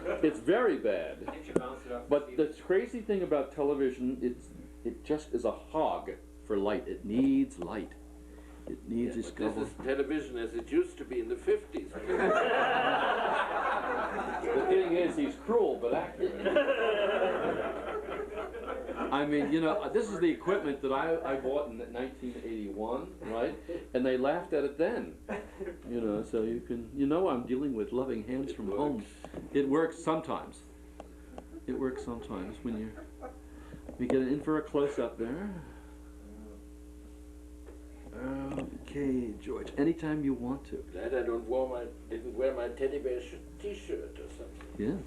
bad. It's very bad. Did you bounce it off But the crazy thing about television, it just is a hog for light. It needs light. It needs Yeah, its but this is television as it used to be in the 50s. The thing is, he's cruel, but I mean, you know, this is the equipment that I bought in 1981, right? And they laughed at it then. You know, so you know I'm dealing with loving hands from home. It works sometimes. It works sometimes when we get in for a close-up there. Okay, George, anytime you want to. Glad I didn't wear my teddy bear t-shirt or something. Yeah.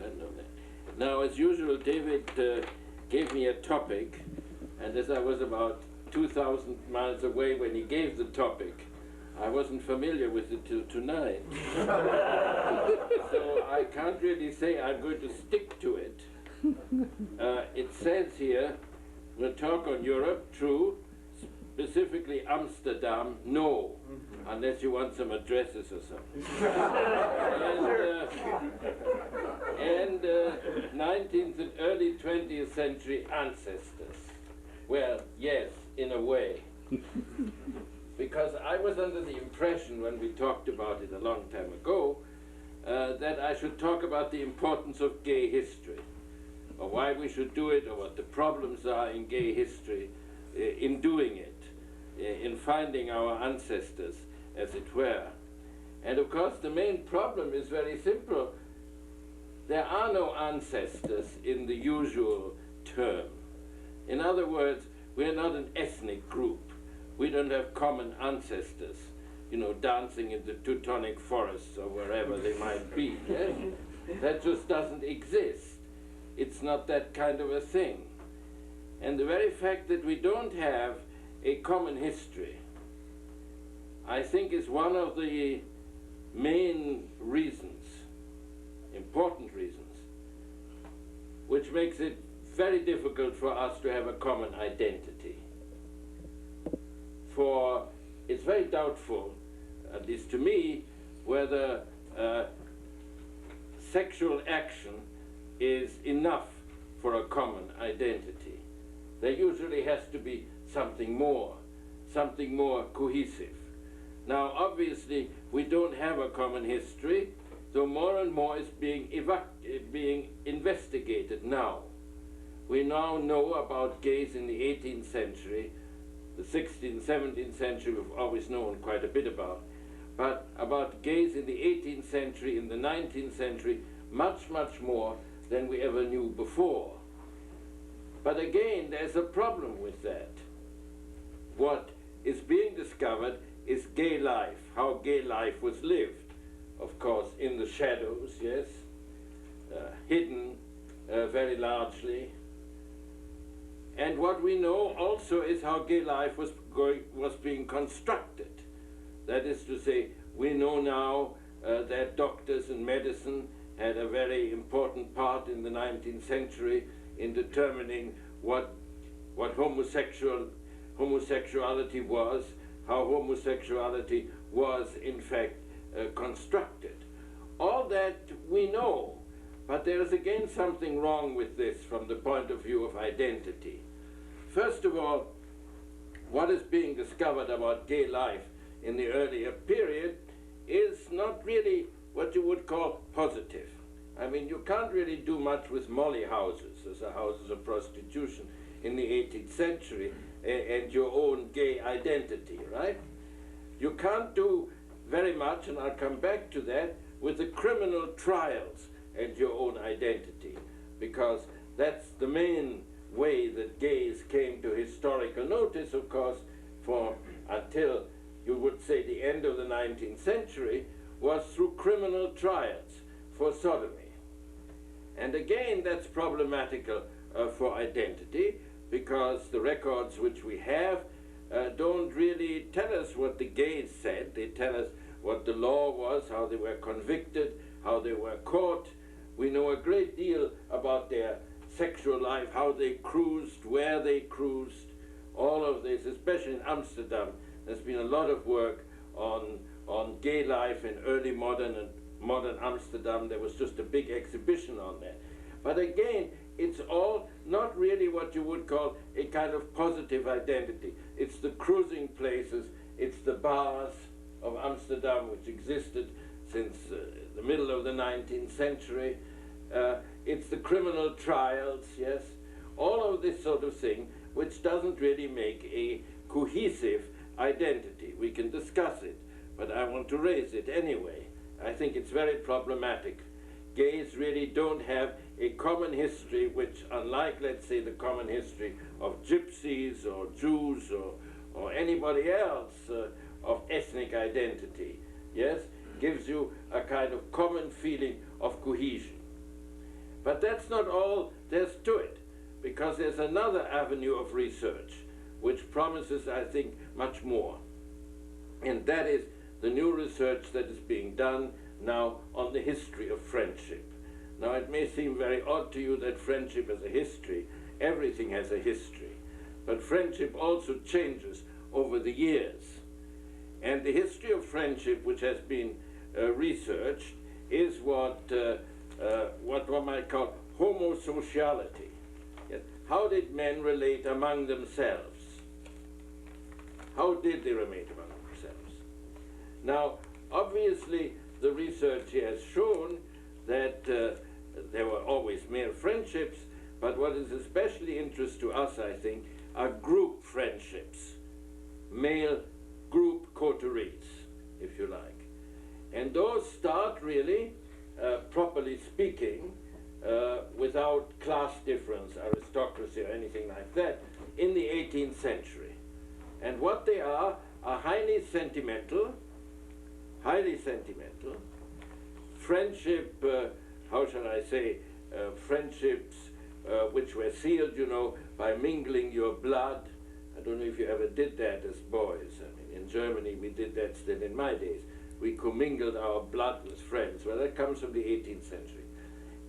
I know that. Now, as usual, David gave me a topic, and as I was about 2,000 miles away when he gave the topic, I wasn't familiar with it till tonight. So I can't really say I'm going to stick to it. It says here, we'll talk on Europe, true, specifically Amsterdam, no, unless you want some addresses or something. And 19th and early 20th century ancestors. Well, yes, in a way. Because I was under the impression when we talked about it a long time ago that I should talk about the importance of gay history, or why we should do it, or what the problems are in gay history in doing it, in finding our ancestors, as it were. And of course the main problem is very simple. There are no ancestors in the usual term. In other words, we're not an ethnic group. We don't have common ancestors, you know, dancing in the Teutonic forests or wherever they might be. Yes? That just doesn't exist. It's not that kind of a thing. And the very fact that we don't have a common history, I think, is one of the main reasons, important reasons, which makes it very difficult for us to have a common identity. For it's very doubtful, at least to me, whether sexual action is enough for a common identity. There usually has to be something more cohesive. Now, obviously, we don't have a common history, so more and more is being investigated now. We now know about gays in the 18th century, the 16th, 17th century we've always known quite a bit about, but about gays in the 18th century, in the 19th century, much, much more than we ever knew before. But again, there's a problem with that. What is being discovered is gay life, how gay life was lived. Of course, in the shadows, yes, hidden very largely. And what we know also is how gay life was being constructed. That is to say, we know now that doctors and medicine had a very important part in the 19th century in determining what homosexuality was, how homosexuality was in fact constructed. All that we know, but there is again something wrong with this from the point of view of identity. First of all, what is being discovered about gay life in the earlier period is not really what you would call positive. I mean, you can't really do much with molly houses, as houses of prostitution in the 18th century, and your own gay identity, right? You can't do very much, and I'll come back to that, with the criminal trials and your own identity, because that's the main way that gays came to historical notice, of course, for until you would say the end of the 19th century, was through criminal trials for sodomy. And again, that's problematical for identity, because the records which we have don't really tell us what the gays said. They tell us what the law was, how they were convicted, how they were caught. We know a great deal about their sexual life, how they cruised, where they cruised, all of this, especially in Amsterdam. There's been a lot of work on gay life in early modern and modern Amsterdam, there was just a big exhibition on that. But again, it's all not really what you would call a kind of positive identity. It's the cruising places, it's the bars of Amsterdam, which existed since the middle of the 19th century. It's the criminal trials, yes, all of this sort of thing, which doesn't really make a cohesive identity. We can discuss it, but I want to raise it anyway. I think it's very problematic. Gays really don't have a common history which, unlike, let's say, the common history of gypsies or Jews or anybody else of ethnic identity, yes, gives you a kind of common feeling of cohesion. But that's not all there's to it, because there's another avenue of research which promises, I think, much more. And that is the new research that is being done now on the history of friendship. Now, it may seem very odd to you that friendship has a history. Everything has a history. But friendship also changes over the years. And the history of friendship, which has been researched, is what one might call homosociality. Yes. How did men relate among themselves? How did they relate among themselves? Now, obviously, the research here has shown that there were always male friendships, but what is especially interest to us, I think, are group friendships, male group coteries, if you like. And those start really, properly speaking, without class difference, aristocracy, or anything like that, in the 18th century. And what they are highly sentimental, friendship, how shall I say, friendships which were sealed, you know, by mingling your blood. I don't know if you ever did that as boys. I mean, in Germany we did that still in my days. We commingled our blood with friends. Well, that comes from the 18th century.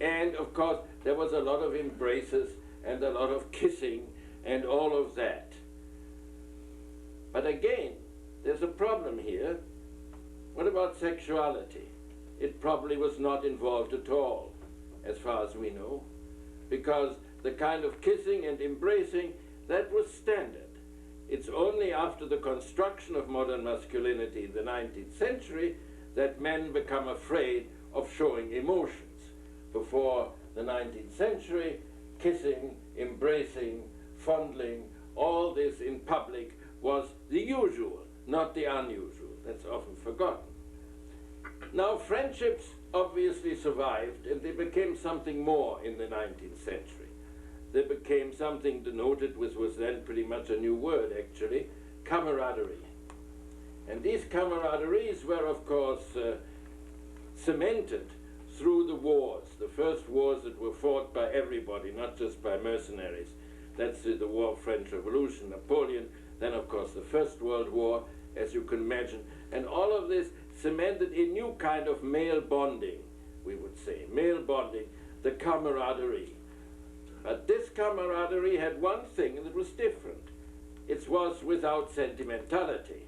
And of course, there was a lot of embraces and a lot of kissing and all of that. But again, there's a problem here. What about sexuality? It probably was not involved at all, as far as we know, because the kind of kissing and embracing, that was standard. It's only after the construction of modern masculinity in the 19th century that men become afraid of showing emotions. Before the 19th century, kissing, embracing, fondling, all this in public was the usual, not the unusual. That's often forgotten. Now, friendships obviously survived, and they became something more in the 19th century. They became something denoted, which was then pretty much a new word, actually, camaraderie. And these camaraderies were, of course, cemented through the wars, the first wars that were fought by everybody, not just by mercenaries. That's the War of French Revolution, Napoleon, then, of course, the First World War, as you can imagine. And all of this cemented a new kind of male bonding, we would say, male bonding, the camaraderie. But this camaraderie had one thing that was different. It was without sentimentality,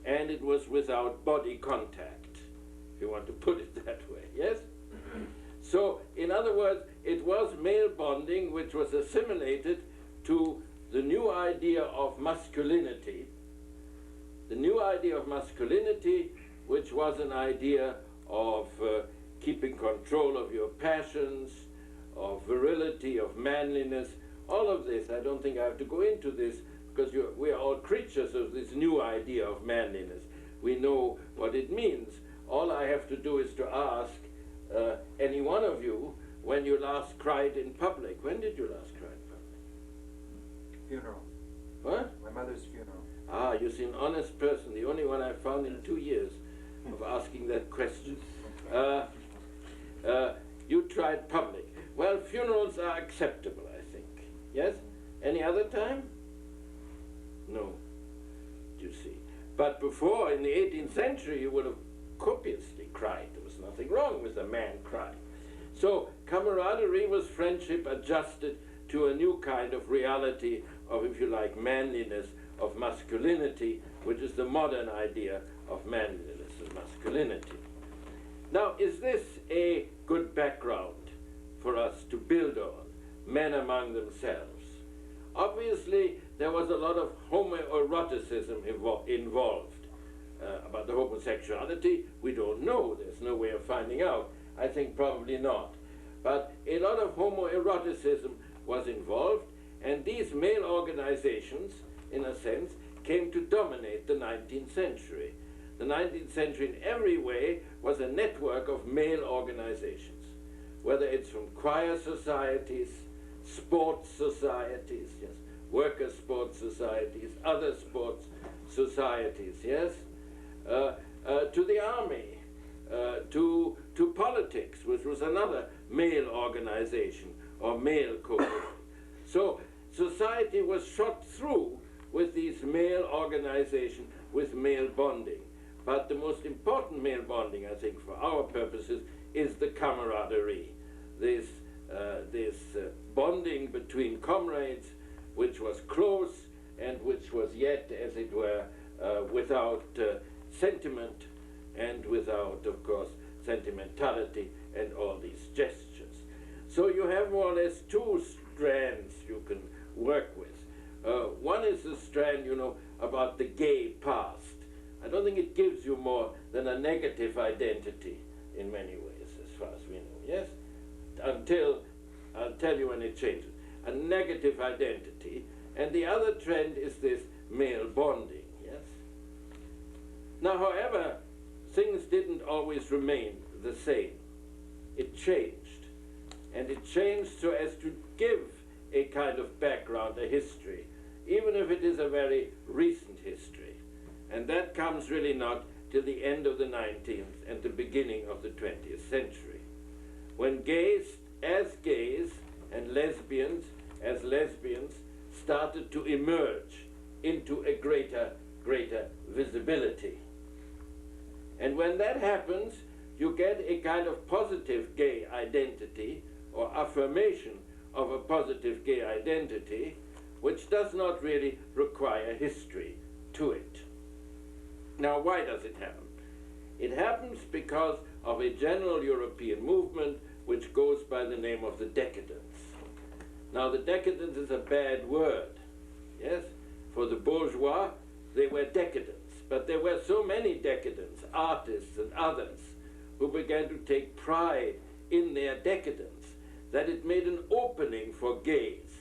and it was without body contact, if you want to put it that way, yes? So, in other words, it was male bonding which was assimilated to the new idea of masculinity. The new idea of masculinity, which was an idea of keeping control of your passions, of virility, of manliness, all of this. I don't think I have to go into this, because we are all creatures of this new idea of manliness. We know what it means. All I have to do is to ask any one of you when you last cried in public. When did you last cry in public? Funeral. What? My mother's funeral. Ah, you see, an honest person, the only one I've found in 2 years of asking that question. You tried public. Well, funerals are acceptable, I think. Yes? Any other time? No. You see. But before, in the 18th century, you would have copiously cried. There was nothing wrong with a man crying. So, camaraderie was friendship adjusted to a new kind of reality of, if you like, manliness, of masculinity, which is the modern idea of manliness and masculinity. Now, is this a good background for us to build on, men among themselves? Obviously, there was a lot of homoeroticism involved. About the homosexuality, we don't know. There's no way of finding out. I think probably not. But a lot of homoeroticism was involved, and these male organizations, in a sense, came to dominate the 19th century. The 19th century, in every way, was a network of male organizations, whether it's from choir societies, sports societies, yes, worker sports societies, other sports societies, yes, to the army, to politics, which was another male organization or male cohort. So society was shot through with these male organizations, with male bonding. But the most important male bonding, I think, for our purposes, is the camaraderie. This bonding between comrades, which was close and which was yet, as it were, without sentiment and without, of course, sentimentality and all these gestures. So you have more or less two strands you can work with. One is the strand, you know, about the gay past. I don't think it gives you more than a negative identity in many ways, as far as we know, yes? Until, I'll tell you when it changes. A negative identity, and the other trend is this male bonding, yes? Now, however, things didn't always remain the same. It changed, and it changed so as to give a kind of background, a history, even if it is a very recent history. And that comes really not till the end of the 19th and the beginning of the 20th century, when gays as gays and lesbians as lesbians started to emerge into a greater visibility. And when that happens, you get a kind of positive gay identity or affirmation of a positive gay identity, which does not really require history to it. Now, why does it happen? It happens because of a general European movement which goes by the name of the decadence. Now, the decadence is a bad word, yes? For the bourgeois, they were decadents, but there were so many decadents, artists and others, who began to take pride in their decadence that it made an opening for gays,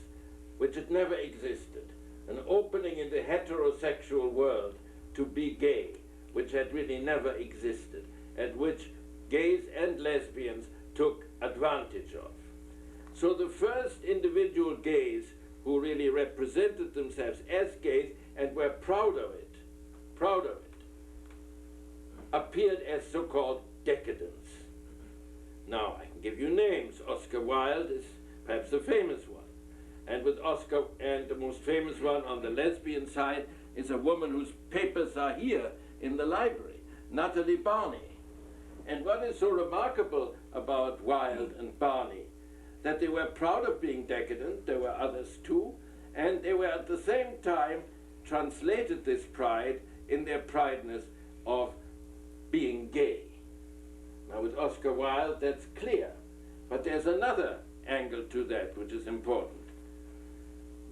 which had never existed, an opening in the heterosexual world to be gay, which had really never existed, and which gays and lesbians took advantage of. So the first individual gays who really represented themselves as gays and were proud of it, appeared as so-called decadents. Now, I can give you names. Oscar Wilde is perhaps the famous one. And with Oscar, and the most famous one on the lesbian side is a woman whose papers are here in the library, Natalie Barney. And what is so remarkable about Wilde and Barney, that they were proud of being decadent, there were others too, and they were at the same time translated this pride in their prideness of being gay. Now with Oscar Wilde, that's clear, but there's another angle to that which is important.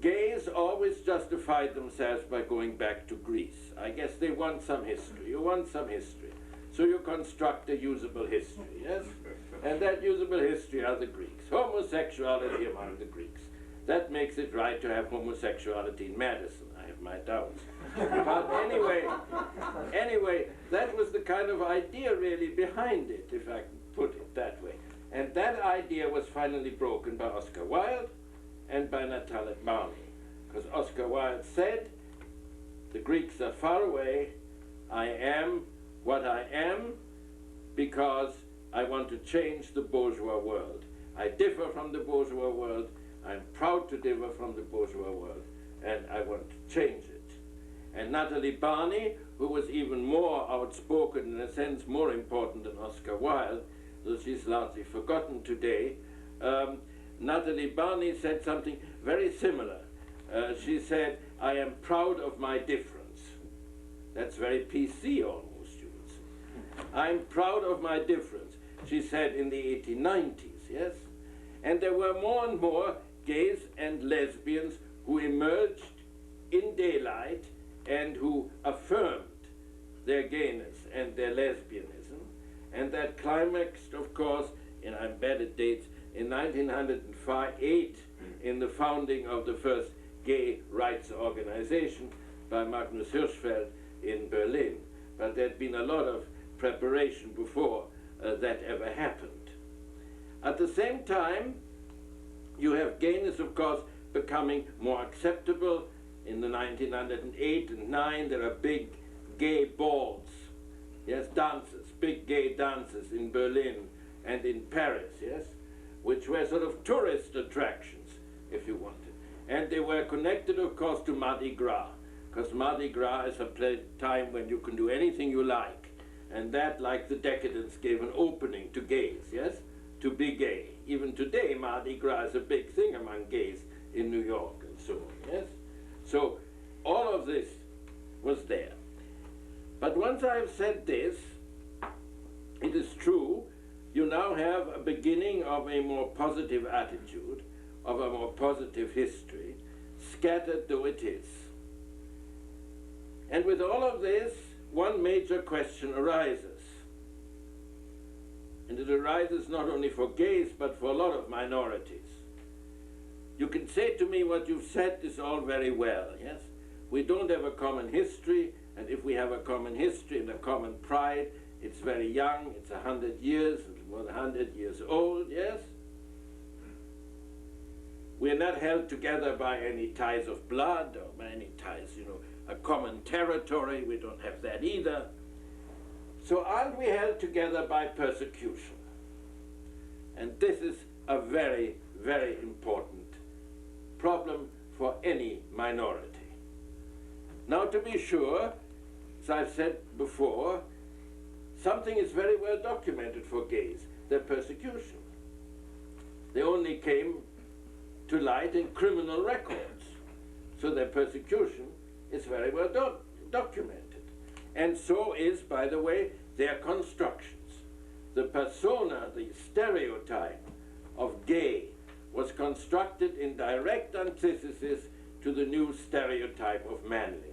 Gays always justified themselves by going back to Greece. I guess they want some history. You want some history. So you construct a usable history, yes? And that usable history are the Greeks. Homosexuality among the Greeks. That makes it right to have homosexuality in Madison. I have my doubts. But anyway, that was the kind of idea really behind it, if I can put it that way. And that idea was finally broken by Oscar Wilde and by Natalie Barney. Because Oscar Wilde said, the Greeks are far away, I am what I am because I want to change the bourgeois world. I differ from the bourgeois world, I'm proud to differ from the bourgeois world, and I want to change it. And Natalie Barney, who was even more outspoken, in a sense more important than Oscar Wilde, though she's largely forgotten today, Natalie Barney said something very similar. She said, I am proud of my difference. That's very PC almost, you would say. I'm proud of my difference. she said, in the 1890s, yes? And there were more and more gays and lesbians who emerged in daylight and who affirmed their gayness and their lesbianism. And that climaxed, of course, and I'm bad at dates, in 1908 in the founding of the first gay rights organization by Magnus Hirschfeld in Berlin. But there'd been a lot of preparation before that ever happened. At the same time, you have gayness, of course, becoming more acceptable. In the 1908 and 9, there are big gay balls, yes, dances, big gay dances in Berlin and in Paris, yes, which were sort of tourist attractions, if you wanted. And they were connected, of course, to Mardi Gras, because Mardi Gras is a time when you can do anything you like. And that, like the decadence, gave an opening to gays, yes, to be gay. Even today, Mardi Gras is a big thing among gays in New York and so on, yes? So all of this was there. But once I have said this, it is true, you now have a beginning of a more positive attitude, of a more positive history, scattered though it is. And with all of this, one major question arises. And it arises not only for gays, but for a lot of minorities. You can say to me, what you've said is all very well, yes? We don't have a common history, and if we have a common history and a common pride, it's very young, it's 100 years, more than 100 years old, yes? We're not held together by any ties of blood or by any ties, you know, a common territory, we don't have that either. So aren't we held together by persecution? And this is a very, very important problem for any minority. Now, to be sure, as I've said before, something is very well documented for gays, their persecution. They only came to light in criminal records, so their persecution is very well documented. And so is, by the way, their constructions. The persona, the stereotype of gay was constructed in direct antithesis to the new stereotype of manliness.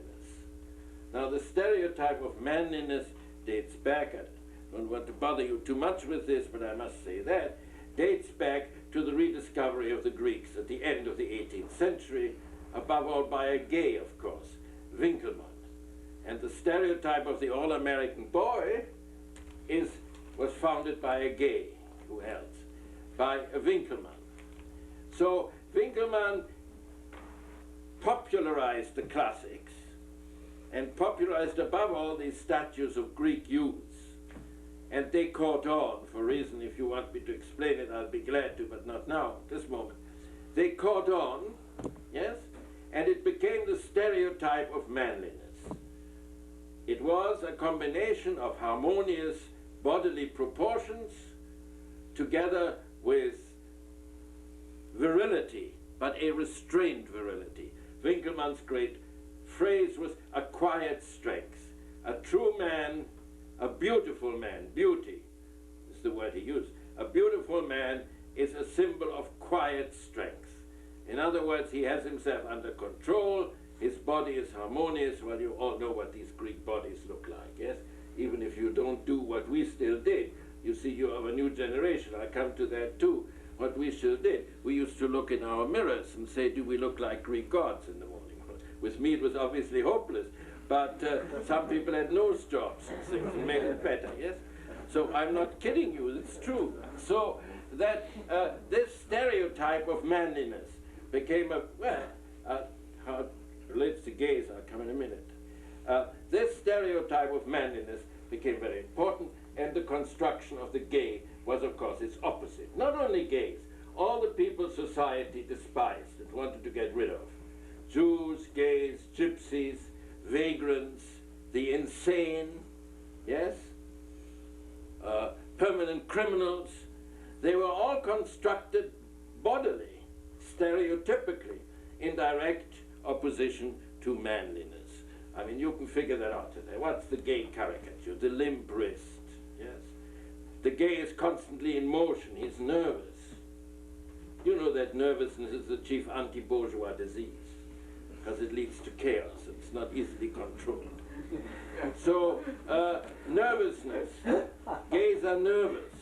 Now, the stereotype of manliness dates back, I don't want to bother you too much with this, but I must say that, dates back to the rediscovery of the Greeks at the end of the 18th century, above all by a gay, of course, Winckelmann. And the stereotype of the all-American boy was founded by a gay, who else? By a Winckelmann. So Winckelmann popularized the classics and popularized above all these statues of Greek youths. And they caught on, for a reason, if you want me to explain it, I'll be glad to, but not now, at this moment. They caught on, yes, and it became the stereotype of manliness. It was a combination of harmonious bodily proportions together with virility, but a restrained virility. Winckelmann's great phrase was a quiet strength. A true man, a beautiful man, beauty is the word he used. A beautiful man is a symbol of quiet strength. In other words, he has himself under control, his body is harmonious. Well, you all know what these Greek bodies look like, yes? Even if you don't do what we still did. You see, you are a new generation, I come to that too. What we still did, we used to look in our mirrors and say, do we look like Greek gods in the morning? With me it was obviously hopeless, but some people had nose jobs and things and made it better, yes? So I'm not kidding you, it's true. So that this stereotype of manliness became how it relates to gays, I'll come in a minute. This stereotype of manliness became very important, and the construction of the gay was, of course, its opposite. Not only gays, all the people society despised and wanted to get rid of. Jews, gays, gypsies, vagrants, the insane, yes? Permanent criminals. They were all constructed bodily, stereotypically, in direct opposition to manliness. I mean, you can figure that out today. What's the gay caricature? The limp wrist, yes? The gay is constantly in motion. He's nervous. You know that nervousness is the chief anti-bourgeois disease because it leads to chaos. It's not easily controlled. So, nervousness. Gays are nervous.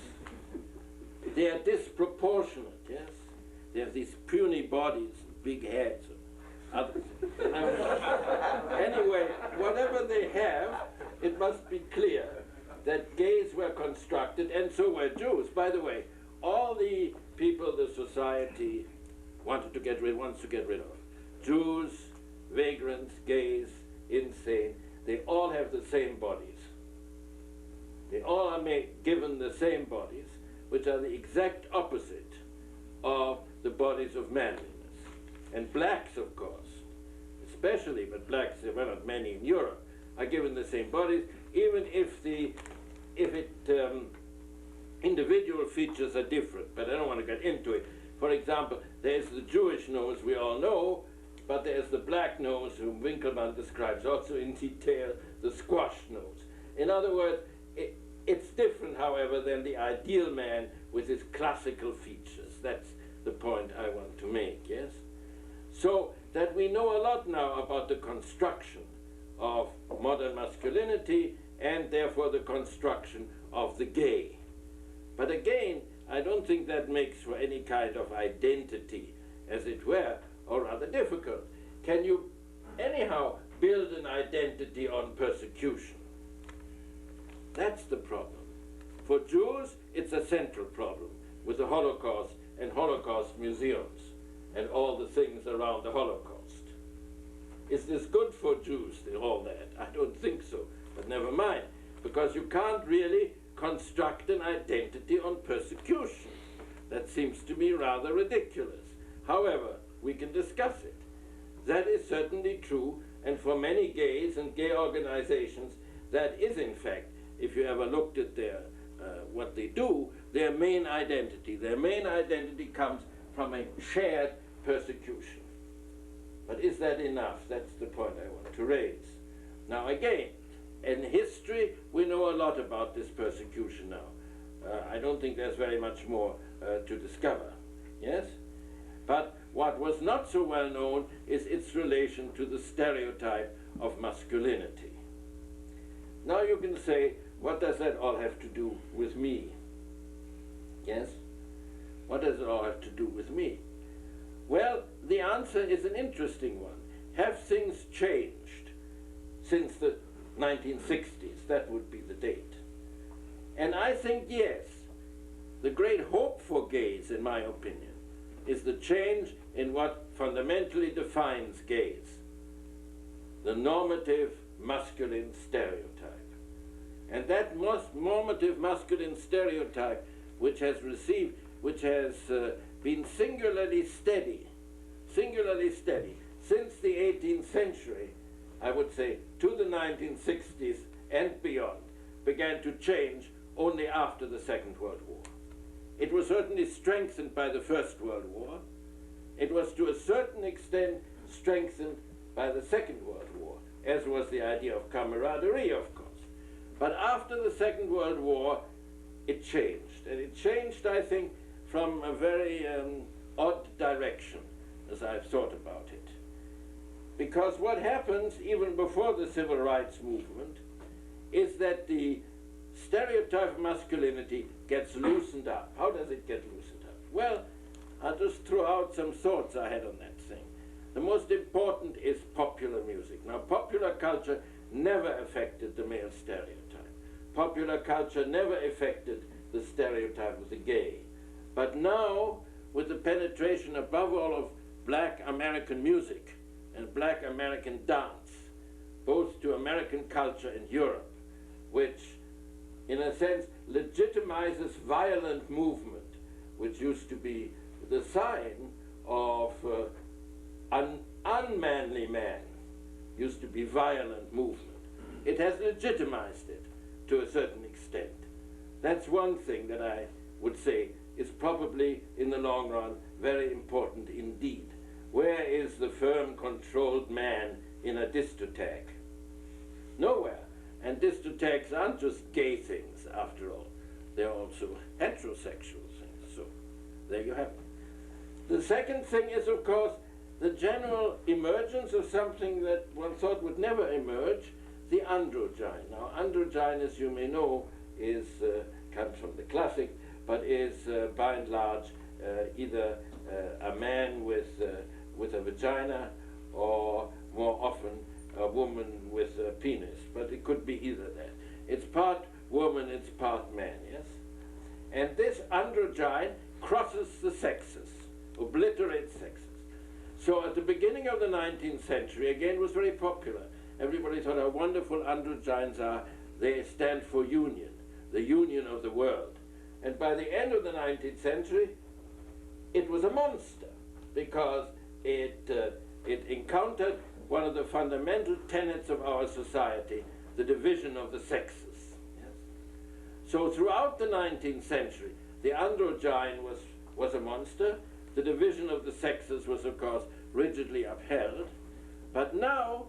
They are disproportionate, yes? They have these puny bodies, big heads, and others. Anyway, whatever they have, it must be clear that gays were constructed, and so were Jews. By the way, all the people the society wants to get rid of, Jews, vagrants, gays, insane, they all have the same bodies. They all are given the same bodies, which are the exact opposite of the bodies of manliness. And blacks, of course, especially, but blacks, there were not many in Europe, are given the same bodies, even if individual features are different, but I don't want to get into it. For example, there's the Jewish nose we all know, but there's the black nose, whom Winkelmann describes also in detail, the squash nose. In other words, it's different, however, than the ideal man with his classical features. That's the point I want to make, yes? So that we know a lot now about the construction of modern masculinity and therefore the construction of the gay. But again, I don't think that makes for any kind of identity, as it were, or rather difficult. Can you anyhow build an identity on persecution? That's the problem. For Jews, it's a central problem with the Holocaust and Holocaust museums and all the things around the Holocaust. Is this good for Jews, all that? I don't think so, but never mind, because you can't really construct an identity on persecution. That seems to me rather ridiculous. However, we can discuss it. That is certainly true, and for many gays and gay organizations, that is in fact, if you ever looked at their what they do, their main identity. Their main identity comes from a shared persecution. But is that enough? That's the point I want to raise. Now again, in history, we know a lot about this persecution now. I don't think there's very much more to discover, yes? But what was not so well known is its relation to the stereotype of masculinity. Now you can say, what does that all have to do with me? Yes? What does it all have to do with me? Well, the answer is an interesting one. Have things changed since the 1960s? That would be the date. And I think yes. The great hope for gays, in my opinion, is the change in what fundamentally defines gays. The normative masculine stereotype. And that most normative masculine stereotype which has been singularly steady since the 18th century, I would say, to the 1960s and beyond, began to change only after the Second World War. It was certainly strengthened by the First World War. It was to a certain extent strengthened by the Second World War, as was the idea of camaraderie, of course. But after the Second World War, it changed. And it changed, I think, from a very odd direction, as I've thought about it. Because what happens, even before the Civil Rights Movement, is that the stereotype of masculinity gets loosened up. How does it get loosened up? Well, I'll just throw out some thoughts I had on that thing. The most important is popular music. Now, popular culture never affected the male stereotype. Popular culture never affected the stereotype of the gay. But now, with the penetration above all of black American music and black American dance, both to American culture and Europe, which in a sense legitimizes violent movement, which used to be the sign of an unmanly man, used to be violent movement. It has legitimized it to a certain extent. That's one thing that I would say is probably, in the long run, very important indeed. Where is the firm, controlled man in a discotheque? Nowhere. And discotheques aren't just gay things, after all. There are also heterosexual things. So there you have it. The second thing is, of course, the general emergence of something that one thought would never emerge, the androgyne. Now, androgyne, as you may know, is comes from the classic, but is by and large either a man with a vagina, or more often a woman with a penis. But it could be either that. It's part woman, it's part man, yes? And this androgyne crosses the sexes, obliterates sexes. So at the beginning of the 19th century, again, was very popular. Everybody thought how wonderful androgynes are. They stand for union, the union of the world. And by the end of the 19th century, it was a monster, because it encountered one of the fundamental tenets of our society, the division of the sexes. Yes? So throughout the 19th century, the androgyne was a monster. The division of the sexes was, of course, rigidly upheld. But now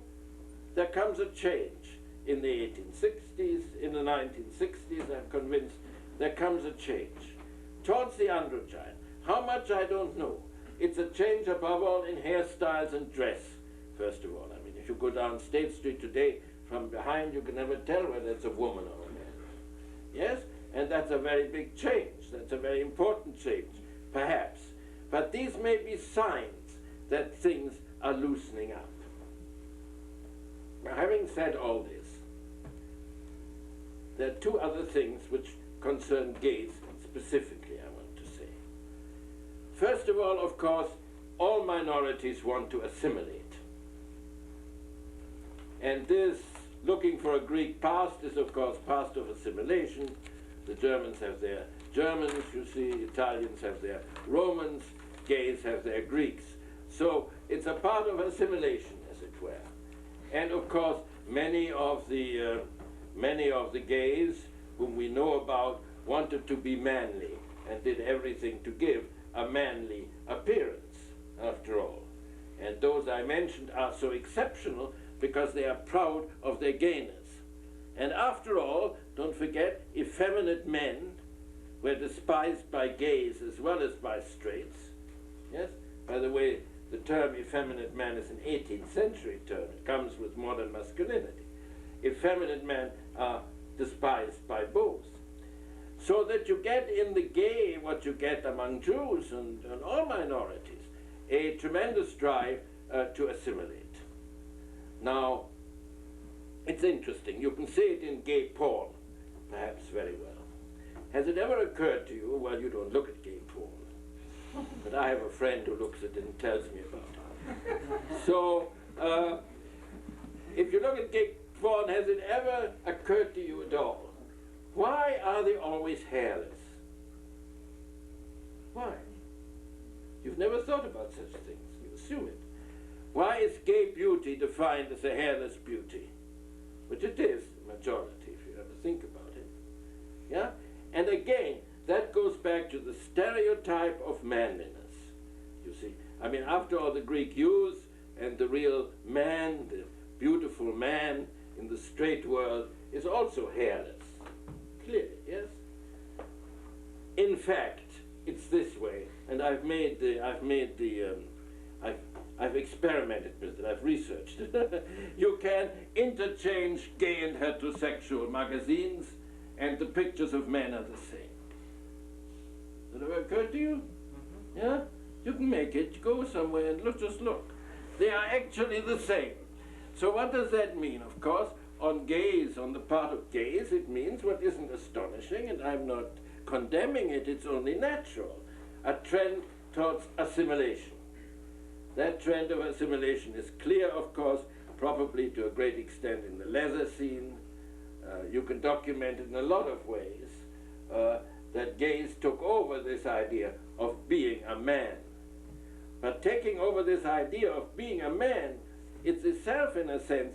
there comes a change. In the 1860s, in the 1960s, I'm convinced, there comes a change towards the androgyne. How much, I don't know. It's a change above all in hairstyles and dress, first of all. I mean, if you go down State Street today, from behind you can never tell whether it's a woman or a man. Yes? And that's a very big change. That's a very important change, perhaps. But these may be signs that things are loosening up. Now, having said all this, there are two other things which concern gays specifically, I want to say. First of all, of course, all minorities want to assimilate. And this, looking for a Greek past, is of course past of assimilation. The Germans have their Germans, you see, Italians have their Romans, gays have their Greeks. So it's a part of assimilation, as it were. And of course, many of the gays whom we know about wanted to be manly and did everything to give a manly appearance, after all. And those I mentioned are so exceptional because they are proud of their gayness. And after all, don't forget, effeminate men were despised by gays as well as by straights. Yes? By the way, the term effeminate man is an 18th century term. It comes with modern masculinity. Effeminate men are despised by both. So that you get in the gay what you get among Jews and all minorities, a tremendous drive to assimilate. Now, it's interesting. You can see it in gay porn, perhaps very well. Has it ever occurred to you, well, you don't look at gay porn, but I have a friend who looks at it and tells me about it. So, if you look at gay porn, has it ever occurred to you at all? Why are they always hairless? Why? You've never thought about such things. You assume it. Why is gay beauty defined as a hairless beauty? Which it is, the majority, if you ever think about it. Yeah? And again, that goes back to the stereotype of manliness, you see. I mean, after all, the Greek youth and the real man, the beautiful man in the straight world is also hairless. Clearly, yes? In fact, it's this way, and I've experimented with it, I've researched it. You can interchange gay and heterosexual magazines, and the pictures of men are the same. Does that ever occur to you? Mm-hmm. Yeah? You can make it, go somewhere and just look. They are actually the same. So what does that mean? Of course, on gays, on the part of gays, it means what isn't astonishing, and I'm not condemning it, it's only natural. A trend towards assimilation. That trend of assimilation is clear, of course, probably to a great extent in the leather scene. You can document it in a lot of ways, that gays took over this idea of being a man. But taking over this idea of being a man, it's itself, in a sense,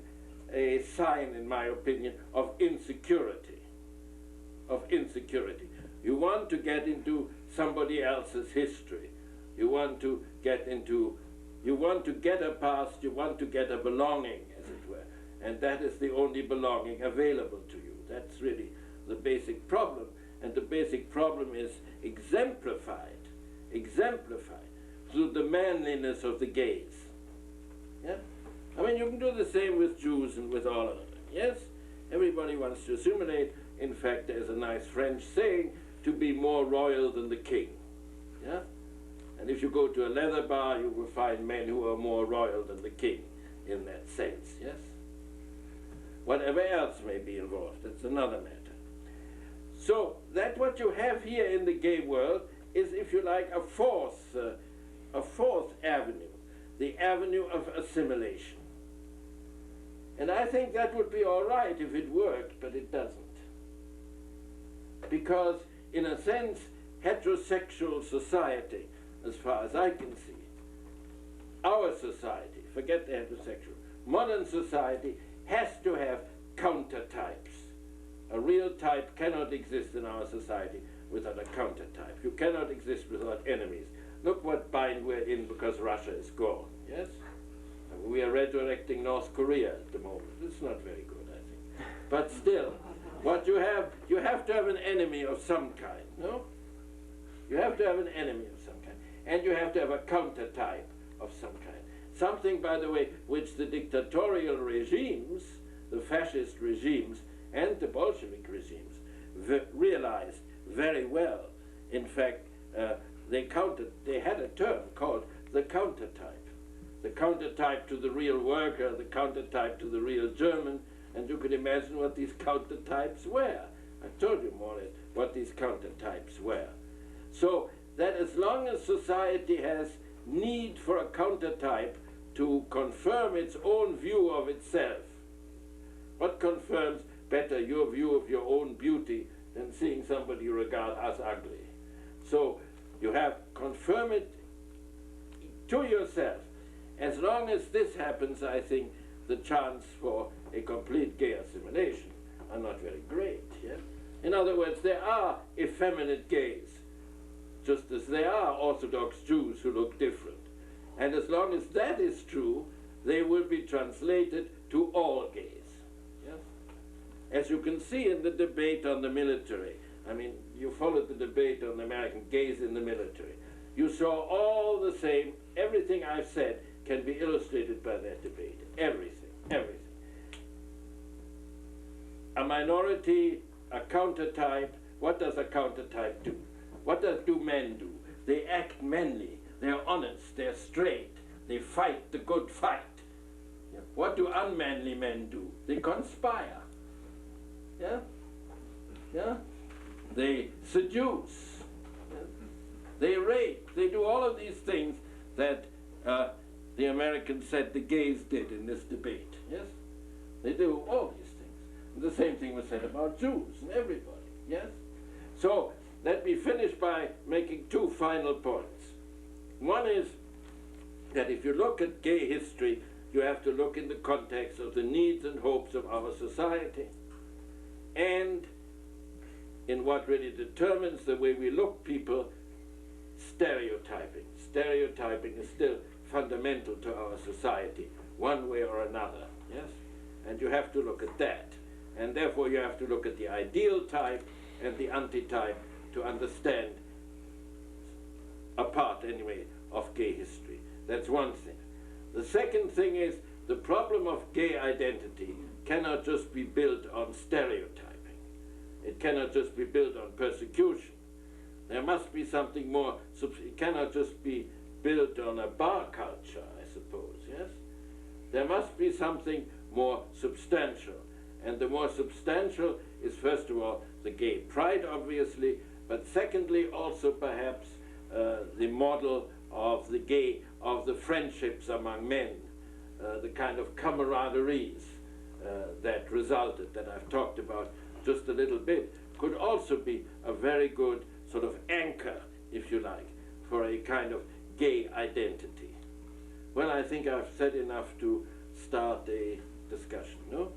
a sign, in my opinion, of insecurity. Of insecurity. You want to get into somebody else's history. You want to get a past, you want to get a belonging, as it were. And that is the only belonging available to you. That's really the basic problem. and the basic problem is exemplified through the manliness of the gays. Yeah? I mean, you can do the same with Jews and with all of them. Yes? Everybody wants to assimilate. In fact, there's a nice French saying, to be more royal than the king. Yeah? And if you go to a leather bar, you will find men who are more royal than the king in that sense. Yes? Whatever else may be involved, that's another matter. So that what you have here in the gay world is, if you like, a fourth avenue, the avenue of assimilation. And I think that would be all right if it worked, but it doesn't. Because, in a sense, heterosexual society, as far as I can see, our society, forget the heterosexual, modern society has to have countertypes. A real type cannot exist in our society without a countertype. You cannot exist without enemies. Look what bind we're in because Russia is gone, yes? And we are resurrecting North Korea at the moment. It's not very good, I think. But still, what you have to have an enemy of some kind, no? You have to have an enemy of some kind. And you have to have a countertype of some kind. Something, by the way, which the dictatorial regimes, the fascist regimes, and the Bolshevik regimes realized very well. In fact, they had a term called the countertype. The countertype to the real worker, the countertype to the real German, and you could imagine what these countertypes were. I told you more or less what these countertypes were. So that as long as society has need for a countertype to confirm its own view of itself, what confirms better your view of your own beauty than seeing somebody you regard as ugly? So you have confirm it to yourself. As long as this happens, I think the chance for a complete gay assimilation are not very great. Yeah? In other words, there are effeminate gays, just as there are Orthodox Jews who look different. And as long as that is true, they will be translated to all gays. Yes? As you can see in the debate on the military, I mean, you followed the debate on American gays in the military. You saw all the same, everything I've said can be illustrated by that debate. Everything, everything. A minority, a countertype. What does a countertype do? What do men do? They act manly. They're honest. They're straight. They fight the good fight. Yeah. What do unmanly men do? They conspire. Yeah? Yeah? They seduce. Yeah? They rape. They do all of these things that the Americans said the gays did in this debate. Yes? They do all these things. And the same thing was said about Jews and everybody. Yes? So let me finish by making two final points. One is that if you look at gay history, you have to look in the context of the needs and hopes of our society, and in what really determines the way we look people, stereotyping. Stereotyping is still fundamental to our society, one way or another, yes? And you have to look at that. And therefore you have to look at the ideal type and the antitype to understand a part, anyway, of gay history. That's one thing. The second thing is the problem of gay identity cannot just be built on stereotyping. It cannot just be built on persecution. There must be something more. It cannot just be built on a bar culture, I suppose, yes? There must be something more substantial. And the more substantial is, first of all, the gay pride, obviously, but secondly, also perhaps the model of the friendships among men, the kind of camaraderies that resulted, that I've talked about just a little bit, could also be a very good sort of anchor, if you like, for a kind of gay identity. Well, I think I've said enough to start a discussion, no?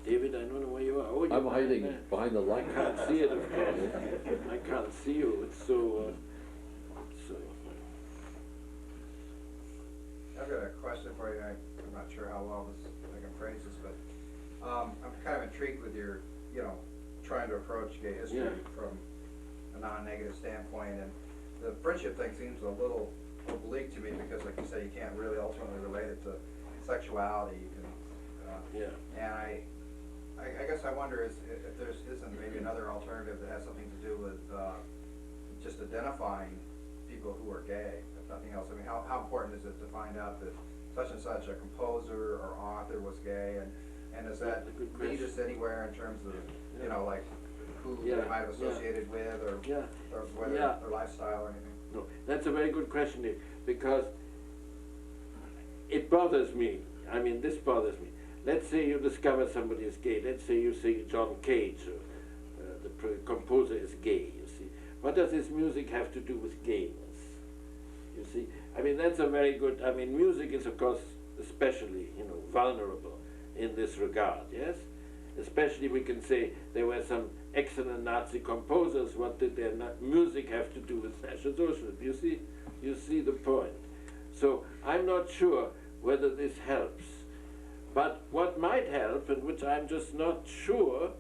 David, I don't know where you are. Oh, I'm hiding behind the light. I can't see it, of course. I can't see you. It's so... I've got a question for you. I'm not sure how well I can phrase this, but I'm kind of intrigued with your, trying to approach gay history Yeah. from a non-negative standpoint, and the friendship thing seems a little oblique to me, because like you say, you can't really ultimately relate it to sexuality. You can, Yeah. and I guess I wonder if there isn't maybe another alternative that has something to do with just identifying people who are gay, if nothing else. I mean, how important is it to find out that such and such a composer or author was gay, and does that That's a good lead us question. anywhere in terms of, Yeah. you know, like who Yeah, they might have yeah. associated with, or Yeah. whether Yeah. their lifestyle or anything? No, that's a very good question, Nick, because it bothers me. I mean, this bothers me. Let's say you discover somebody is gay. Let's say you see John Cage, the composer, is gay, you see. What does his music have to do with gayness? You see? I mean, that's a very good, I mean, music is, of course, especially, you know, vulnerable in this regard, yes? Especially we can say there were some excellent Nazi composers. What did their music have to do with National Socialism? You see the point. So I'm not sure whether this helps. But what might help, and which I'm just not sure,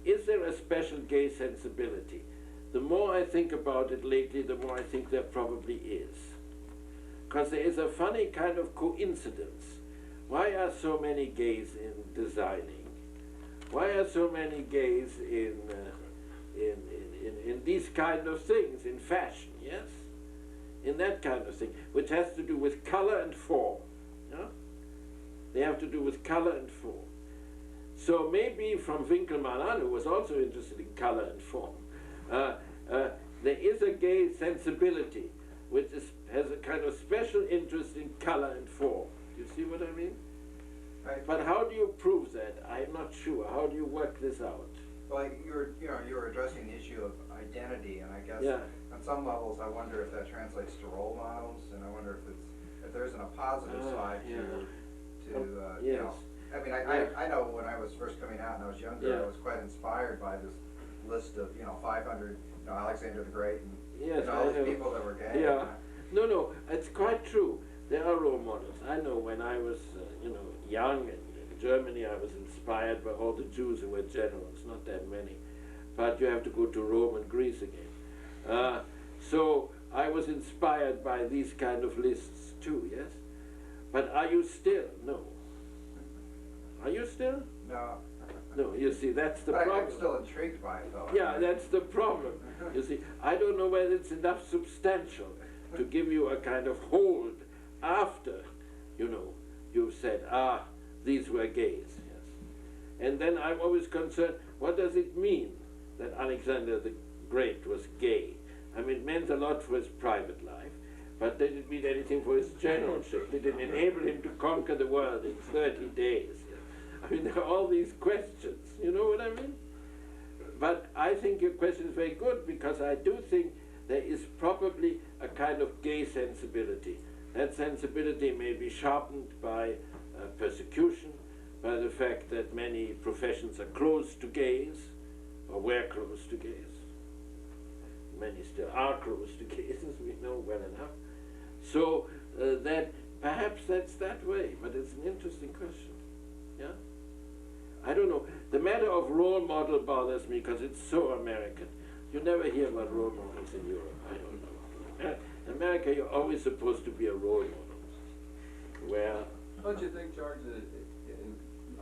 is there a special gay sensibility? The more I think about it lately, the more I think there probably is. Because there is a funny kind of coincidence. Why are so many gays in designing? Why are so many gays in these kind of things, in fashion, yes? In that kind of thing, which has to do with color and form. Yeah? They have to do with color and form. So maybe from Winkelmann, who was also interested in color and form, there is a gay sensibility which has a kind of special interest in color and form. Do you see what I mean? Right. But how do you prove that? I'm not sure. How do you work this out? Well, you were addressing the issue of identity, and I guess Yeah. on some levels, I wonder if that translates to role models, and I wonder if there isn't a positive side yeah. to you know. Yes. I mean, Yeah. I know when I was first coming out and I was younger, Yeah. I was quite inspired by this list of 500, Alexander the Great, and Yes, all I these know. people that were gay. Yeah. No, it's quite true. There are role models. I know when I was, young and in Germany, I was inspired by all the Jews who were generals, not that many. But you have to go to Rome and Greece again. So I was inspired by these kind of lists too, yes? But are you still? No. Are you still? No. No, you see, that's the But problem. I'm still intrigued by it, though. Yeah, that's the problem. You see, I don't know whether it's enough substantial to give you a kind of hold after, you've said, these were gays. Yes. And then I'm always concerned, what does it mean that Alexander the Great was gay? I mean, it meant a lot for his private life, but did it mean anything for his generalship? Did it enable him to conquer the world in 30 days? I mean, there are all these questions, you know what I mean? But I think your question is very good, because I do think there is probably a kind of gay sensibility. That sensibility may be sharpened by persecution, by the fact that many professions are closed to gays, or were closed to gays. Many still are closed to gays, as we know well enough. So that perhaps that's that way, but it's an interesting question. Yeah? I don't know. The matter of role model bothers me because it's so American. You never hear about role models in Europe. I don't know. In America, you're always supposed to be a role model. Where, Don't you think, George, that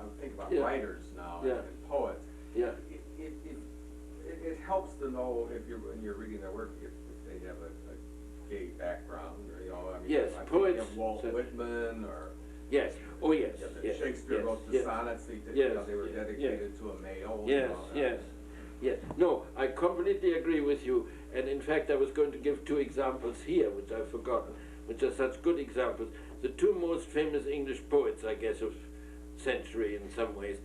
I'm thinking about Yeah. writers now Yeah. and poets, yeah, it helps to know when you're reading their work, if they have a gay background, or, I mean, Yes, I think poets of Walt said- Whitman, or yes, oh yes, yes, Shakespeare yes, wrote the yes. sonnets, Yes, they were yes, dedicated to a male. and Yes, all that. yes, yes. No, I completely agree with you. And in fact, I was going to give 2 examples here, which I've forgotten, which are such good examples. The 2 most famous English poets, I guess, of century in some ways,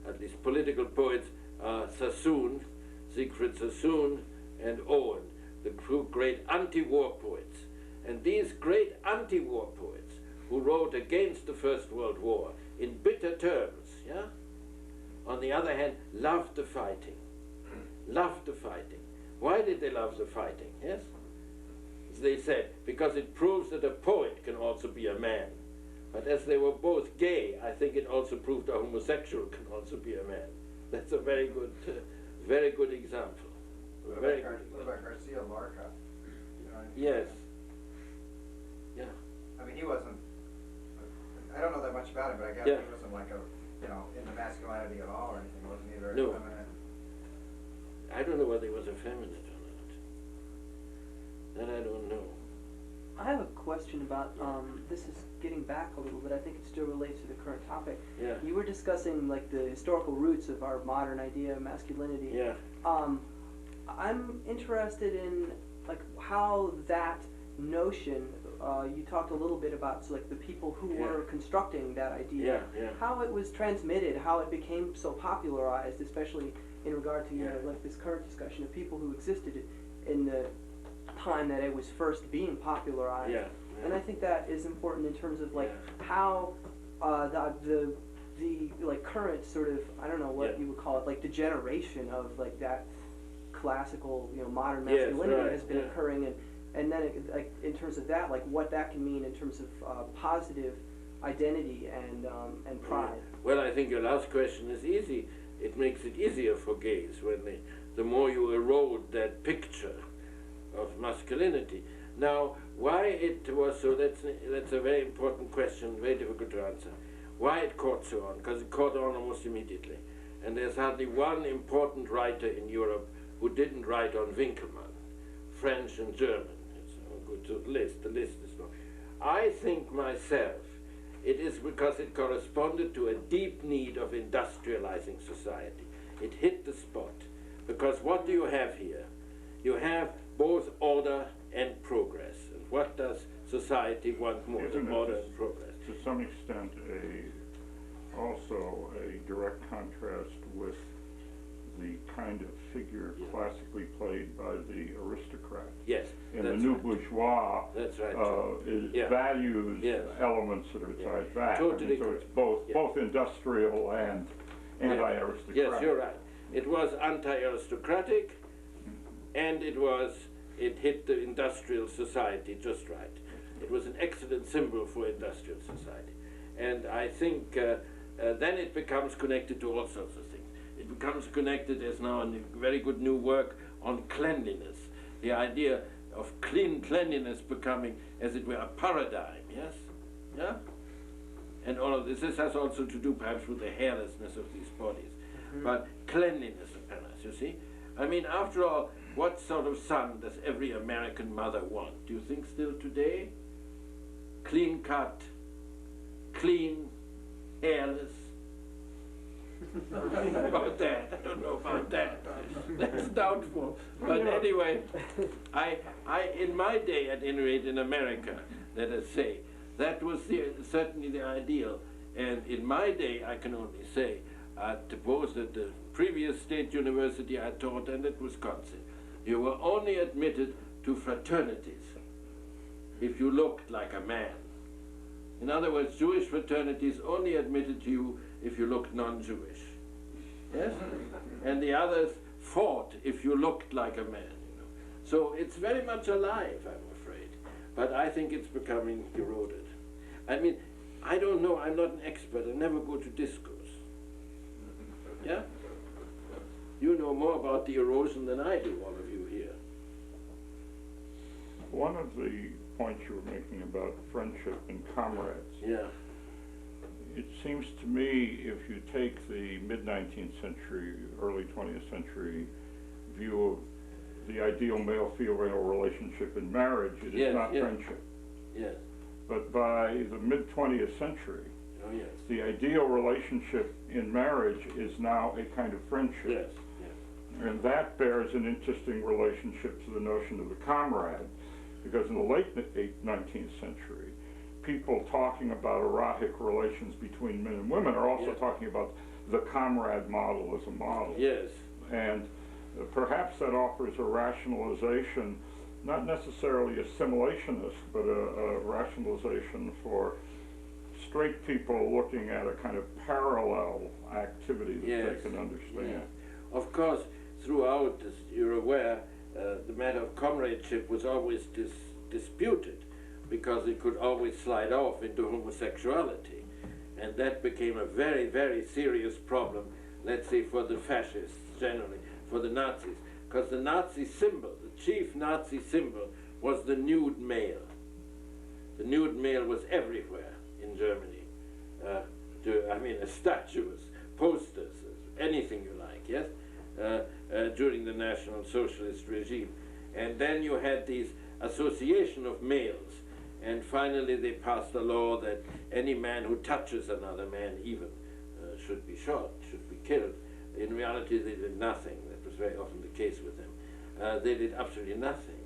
at least political poets, are Sassoon, Siegfried Sassoon, and Owen, the 2 great anti-war poets. And these great anti-war poets, who wrote against the First World War in bitter terms, yeah? On the other hand, loved the fighting. Loved the fighting. Why did they love the fighting? Yes? As they said, because it proves that a poet can also be a man. But as they were both gay, I think it also proved a homosexual can also be a man. That's a very good very good example. What Very about good What example. about Garcia Lorca? You know, Yes. Yeah. I mean, he wasn't, I don't know that much about him, but I guess Yeah. he wasn't like a, you know, into masculinity at all or anything, wasn't he very No. feminine? I don't know whether he was a feminist or not. That I don't know. I have a question about, this is getting back a little bit, I think it still relates to the current topic. Yeah. You were discussing like the historical roots of our modern idea of masculinity. Yeah. I'm interested in like how that notion, you talked a little bit about like the people who Yeah. were constructing that idea, Yeah, yeah. how it was transmitted, how it became so popularized, especially in regard to, you know, Yeah. like this current discussion of people who existed in the time that it was first being popularized. Yeah. And I think that is important in terms of like Yeah. how the like current sort of, I don't know what Yeah. you would call it, like degeneration of like that classical, you know, modern Yes, masculinity right, has been yeah. occurring, and then it, like in terms of that, like what that can mean in terms of positive identity and pride. Well, I think your last question is easy. It makes it easier for gays when the more you erode that picture of masculinity. Now, why it was so, that's a very important question, very difficult to answer. Why it caught so on? Because it caught on almost immediately. And there's hardly one important writer in Europe who didn't write on Winkelmann, French and German. It's a good list, the list is long. I think myself, it is because it corresponded to a deep need of industrializing society. It hit the spot. Because what do you have here? You have both order and progress. And what does society want more Isn't than it order just- and progress? To some extent, also a direct contrast with the kind of figure Yeah. classically played by the aristocrat. Yes, And the that's new right. bourgeois That's right. Yeah. values Yes. elements that are Yeah. tied back. Totally So it's correct. Yeah. both industrial and anti-aristocratic. Yes, you're right. It was anti-aristocratic, and it hit the industrial society just right. It was an excellent symbol for industrial society. And I think then it becomes connected to all sorts of things. It becomes connected, there's now a very good new work on cleanliness. The idea of cleanliness becoming, as it were, a paradigm, yes? Yeah? And all of this has also to do perhaps with the hairlessness of these bodies. But cleanliness appearance, you see? I mean, after all, what sort of son does every American mother want? Do you think still today? Clean cut, clean, hairless. I don't know about that. I don't know about that. That's doubtful. But anyway, I in my day, at any rate in America, let us say, that was certainly the ideal. And in my day, I can only say, both at the previous state university I taught and at Wisconsin, you were only admitted to fraternities if you looked like a man. In other words, Jewish fraternities only admitted to you if you looked non-Jewish. Yes? And the others fought if you looked like a man. You know. So it's very much alive, I'm afraid. But I think it's becoming eroded. I mean, I don't know, I'm not an expert, I never go to discos. Yeah? You know more about the erosion than I do, all of you here. One of the points you were making about friendship and comrades, Yeah. it seems to me if you take the mid-19th century, early 20th century view of the ideal male-female relationship in marriage, it is Yes, not yes. friendship. Yes. But by the mid-20th century, Oh, yes. the ideal relationship in marriage is now a kind of friendship. Yes. Yes. And that bears an interesting relationship to the notion of the comrade, because in the late 19th century, people talking about erotic relations between men and women are also Yeah. talking about the comrade model as a model. Yes. And perhaps that offers a rationalization, not necessarily assimilationist, but a rationalization for straight people looking at a kind of parallel activity that Yes. they can understand. Of course, throughout, as you're aware, the matter of comradeship was always disputed because it could always slide off into homosexuality. And that became a very, very serious problem, let's say, for the fascists generally. for the Nazis, because the Nazi symbol, the chief Nazi symbol, was the nude male. The nude male was everywhere in Germany. Statues, posters, anything you like, yes, during the National Socialist regime. And then you had these association of males, and finally they passed a law that any man who touches another man even should be shot, should be killed. In reality, they did nothing. That was very often the case with them. They did absolutely nothing.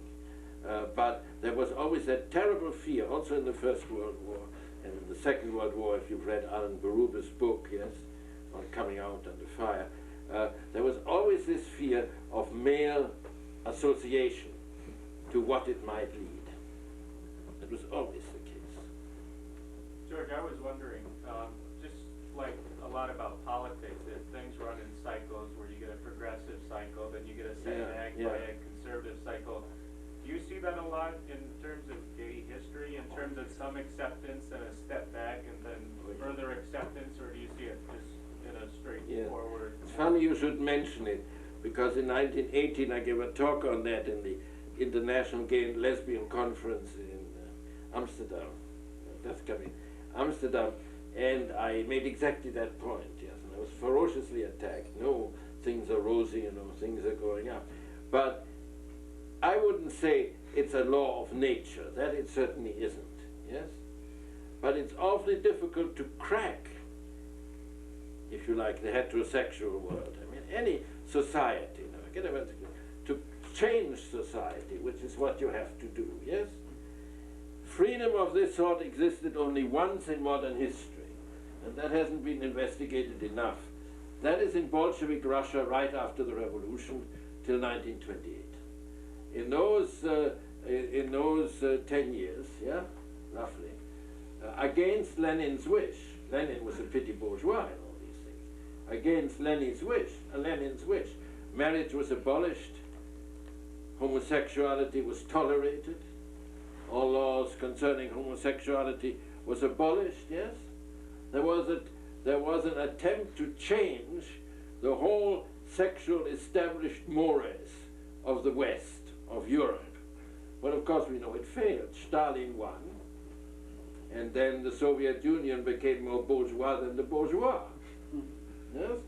But there was always that terrible fear, also in the First World War and in the Second World War, if you've read Alan Berubis' book, yes, on Coming Out Under Fire, there was always this fear of male association to what it might lead. That was always the case. George, I was wondering, just like a lot about politics, that things run in cycles where you get a progressive cycle, then you get a setback by a conservative cycle. Do you see that a lot in terms of gay history, in terms of some acceptance and a step back and then further acceptance, or do you see it just in a straightforward? It's funny you should mention it, because in 1918 I gave a talk on that in the International Gay and Lesbian Conference in Amsterdam, that's coming, Amsterdam, and I made exactly that point, yes, and I was ferociously attacked. No, things are rosy, things are going up. But I wouldn't say it's a law of nature, that it certainly isn't, yes? But it's awfully difficult to crack, if you like, the heterosexual world. I mean, any society, to change society, which is what you have to do, yes? Freedom of this sort existed only once in modern history, and that hasn't been investigated enough. That is in Bolshevik Russia right after the revolution till 1928. In those 10 years, yeah, roughly, against Lenin's wish, Lenin was a petit bourgeois and all these things, against Lenin's wish, marriage was abolished, homosexuality was tolerated, all laws concerning homosexuality was abolished, yes? There was an attempt to change the whole sexual established mores of the West, of Europe. But of course we know it failed. Stalin won, and then the Soviet Union became more bourgeois than the bourgeois, yes?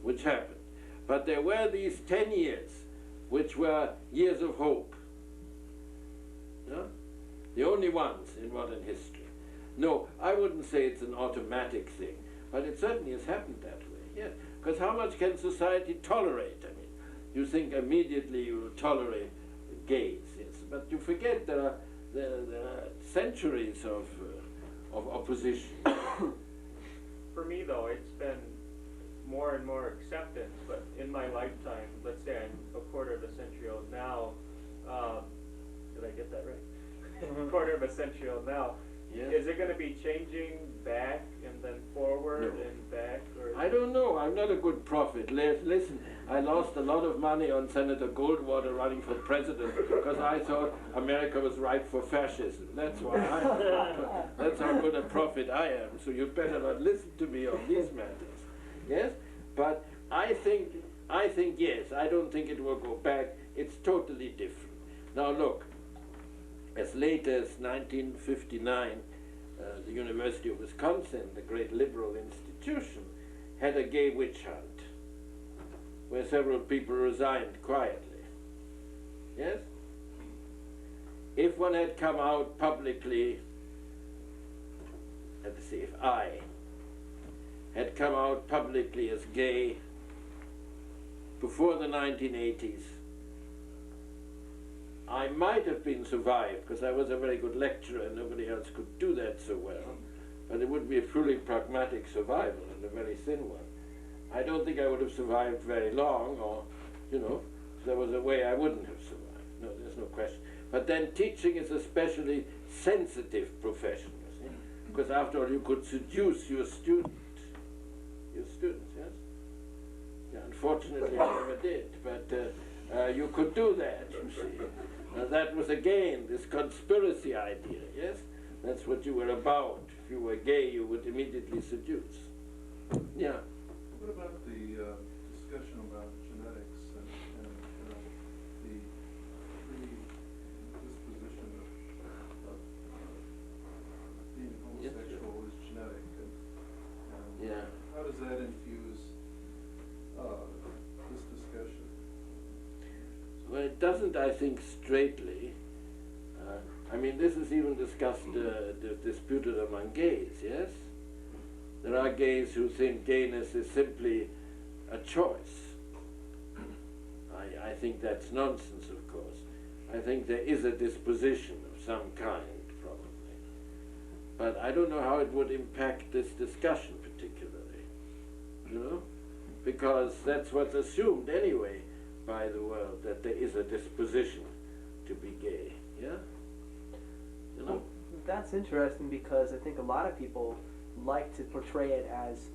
Which happened. But there were these 10 years, which were years of hope. Yeah? The only ones in modern history. No, I wouldn't say it's an automatic thing, but it certainly has happened that way, yes. Because how much can society tolerate? I mean, you think immediately you will tolerate gays, yes, but you forget there are centuries of opposition. For me, though, it's been more and more acceptance, but in my lifetime, let's say I'm a quarter of a century old now, did I get that right? A quarter of a century old now. Yes. Is it going to be changing back and then forward No. and back? Or I don't know. I'm not a good prophet. Listen, I lost a lot of money on Senator Goldwater running for president because I thought America was ripe for fascism. That's why that's how good a prophet I am. So you'd better not listen to me on these matters. Yes? But I think yes. I don't think it will go back. It's totally different. Now look, as late as 1959, the University of Wisconsin, the great liberal institution, had a gay witch hunt where several people resigned quietly. Yes? If one had come out publicly, let's see, if I had come out publicly as gay before the 1980s, I might have been survived because I was a very good lecturer and nobody else could do that so well. But it would be a truly pragmatic survival and a very thin one. I don't think I would have survived very long, or, if there was a way I wouldn't have survived. No, there's no question. But then teaching is a specially sensitive profession, you see? Because after all, you could seduce your students, yes? Yeah, unfortunately, I never did, but you could do that, you see. That was again this conspiracy idea, yes? That's what you were about. If you were gay, you would immediately seduce. Yeah. What about the discussion about genetics? it doesn't, I think, straightly. I mean, this is even discussed, disputed among gays, yes? There are gays who think gayness is simply a choice. I think that's nonsense, of course. I think there is a disposition of some kind, probably. But I don't know how it would impact this discussion particularly, you know? Because that's what's assumed anyway by the world, that there is a disposition to be gay, yeah? You know? That's interesting because I think a lot of people like to portray it as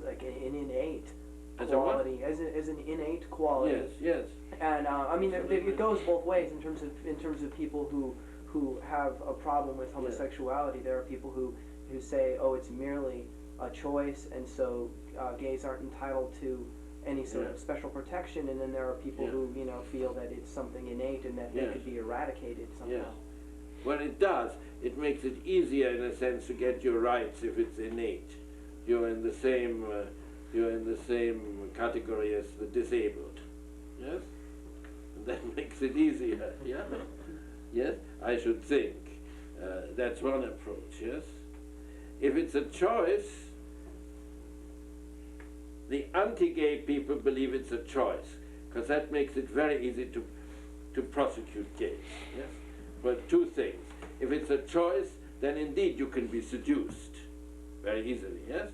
like an innate As a what? quality, as an innate quality. Yes, yes. And I mean, it goes both ways in terms of people who have a problem with homosexuality. There are people who say, oh, it's merely a choice, and so gays aren't entitled to any sort of special protection. And then there are people who feel that it's something innate and that they could be eradicated somehow. Yes. Well, it does. It makes it easier, in a sense, to get your rights if it's innate. You're in the same category as the disabled. Yes. And that makes it easier. Yeah. Yes. I should think that's one approach. Yes. If it's a choice, the anti-gay people believe it's a choice, because that makes it very easy to prosecute gays. Yes. But two things. If it's a choice, then indeed you can be seduced very easily, yes?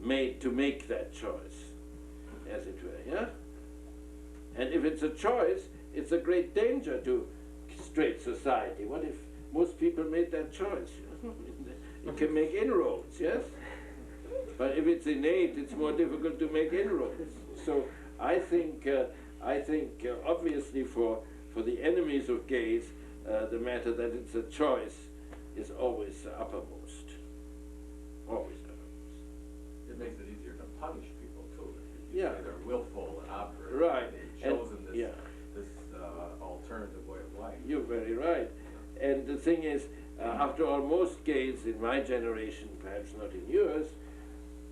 Made to make that choice, as it were, yeah? And if it's a choice, it's a great danger to straight society. What if most people made that choice? It can make inroads, yes? But if it's innate, it's more difficult to make inroads. So I think obviously for the enemies of gays, the matter that it's a choice is always uppermost. Always uppermost. It makes it easier to punish people too, if you Yeah. say they're willful and obdurate. Right. They've And- chosen this, yeah. this alternative way of life. You're very right. And the thing is, after all, most gays in my generation, perhaps not in yours,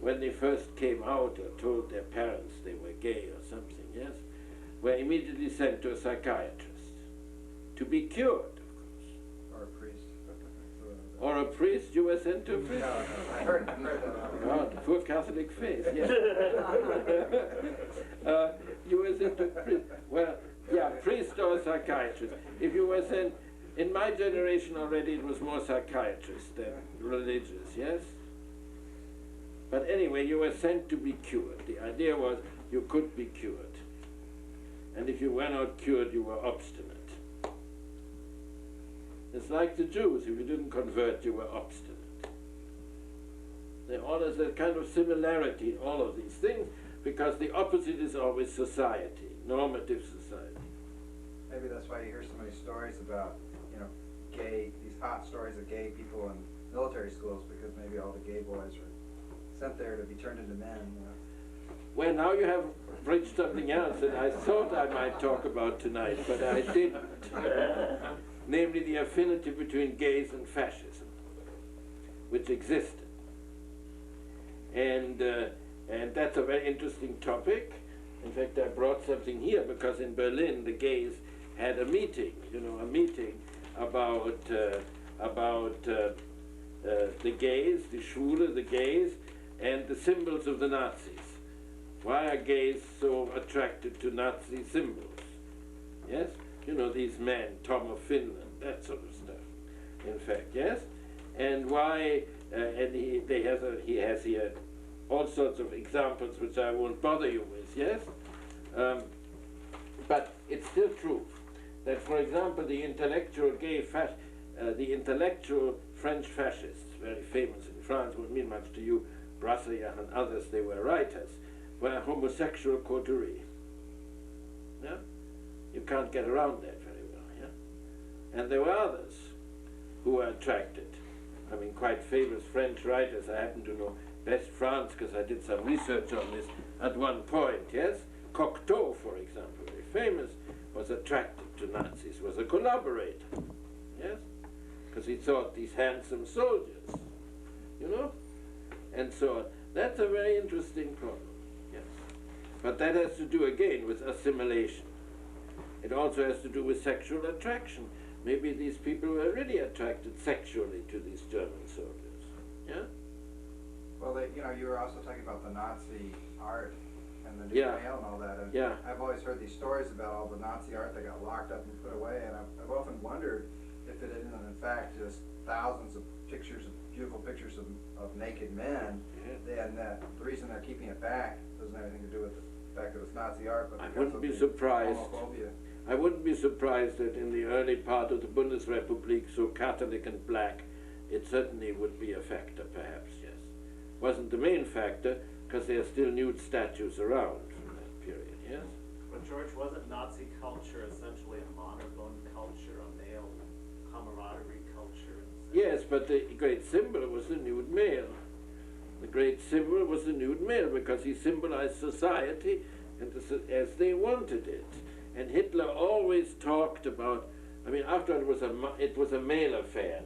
when they first came out or told their parents they were gay or something, yes, were immediately sent to a psychiatrist to be cured, of course. Or a priest. Or a priest, you were sent to a priest? No, I heard that. God, poor Catholic faith, yes. You were sent to priest. Well, yeah, priest or psychiatrist. If you were sent, in my generation already it was more psychiatrist than religious, yes? But anyway, you were sent to be cured. The idea was you could be cured. And if you were not cured, you were obstinate. It's like the Jews. If you didn't convert, you were obstinate. There's a kind of similarity in all of these things, because the opposite is always society, normative society. Maybe that's why you hear so many stories about, these hot stories of gay people in military schools, because maybe all the gay boys were sent there to be turned into men. Well, now you have reached something else that I thought I might talk about tonight, but I didn't. Namely, the affinity between gays and fascism, which existed. And that's a very interesting topic. In fact, I brought something here because in Berlin the gays had a meeting, about the gays, the Schwule, the gays, and the symbols of the Nazis. Why are gays so attracted to Nazi symbols? Yes? These men, Tom of Finland, that sort of stuff, in fact, yes? And why, and he has here all sorts of examples which I won't bother you with, yes? But it's still true that, for example, the intellectual the intellectual French fascists, very famous in France, won't mean much to you, Brassailles and others, they were writers, were homosexual coterie. Yeah? You can't get around that very well, yeah? And there were others who were attracted. I mean, quite famous French writers. I happen to know best France because I did some research on this at one point, yes? Cocteau, for example, very famous, was attracted to Nazis, was a collaborator, yes? Because he thought these handsome soldiers, and so on. That's a very interesting problem, yes? But that has to do, again, with assimilation. It also has to do with sexual attraction. Maybe these people were really attracted sexually to these German soldiers. Yeah? Well, you were also talking about the Nazi art and the Yeah. new mail and all that. And Yeah. I've always heard these stories about all the Nazi art that got locked up and put away, and I've often wondered if it isn't in fact just thousands of pictures, beautiful pictures of naked men, and that the reason they're keeping it back doesn't have anything to do with the fact that it's Nazi art, but I because wouldn't of be the surprised. homophobia. I wouldn't be surprised that in the early part of the Bundesrepublik, so Catholic and black, it certainly would be a factor, perhaps, yes. Wasn't the main factor, because there are still nude statues around from that period, yes? But George, wasn't Nazi culture essentially a monogone culture, a male camaraderie culture? Yes, but the great symbol was the nude male. The great symbol was the nude male, because he symbolized society and as they wanted it. And Hitler always talked about, I mean, after it was a male affair,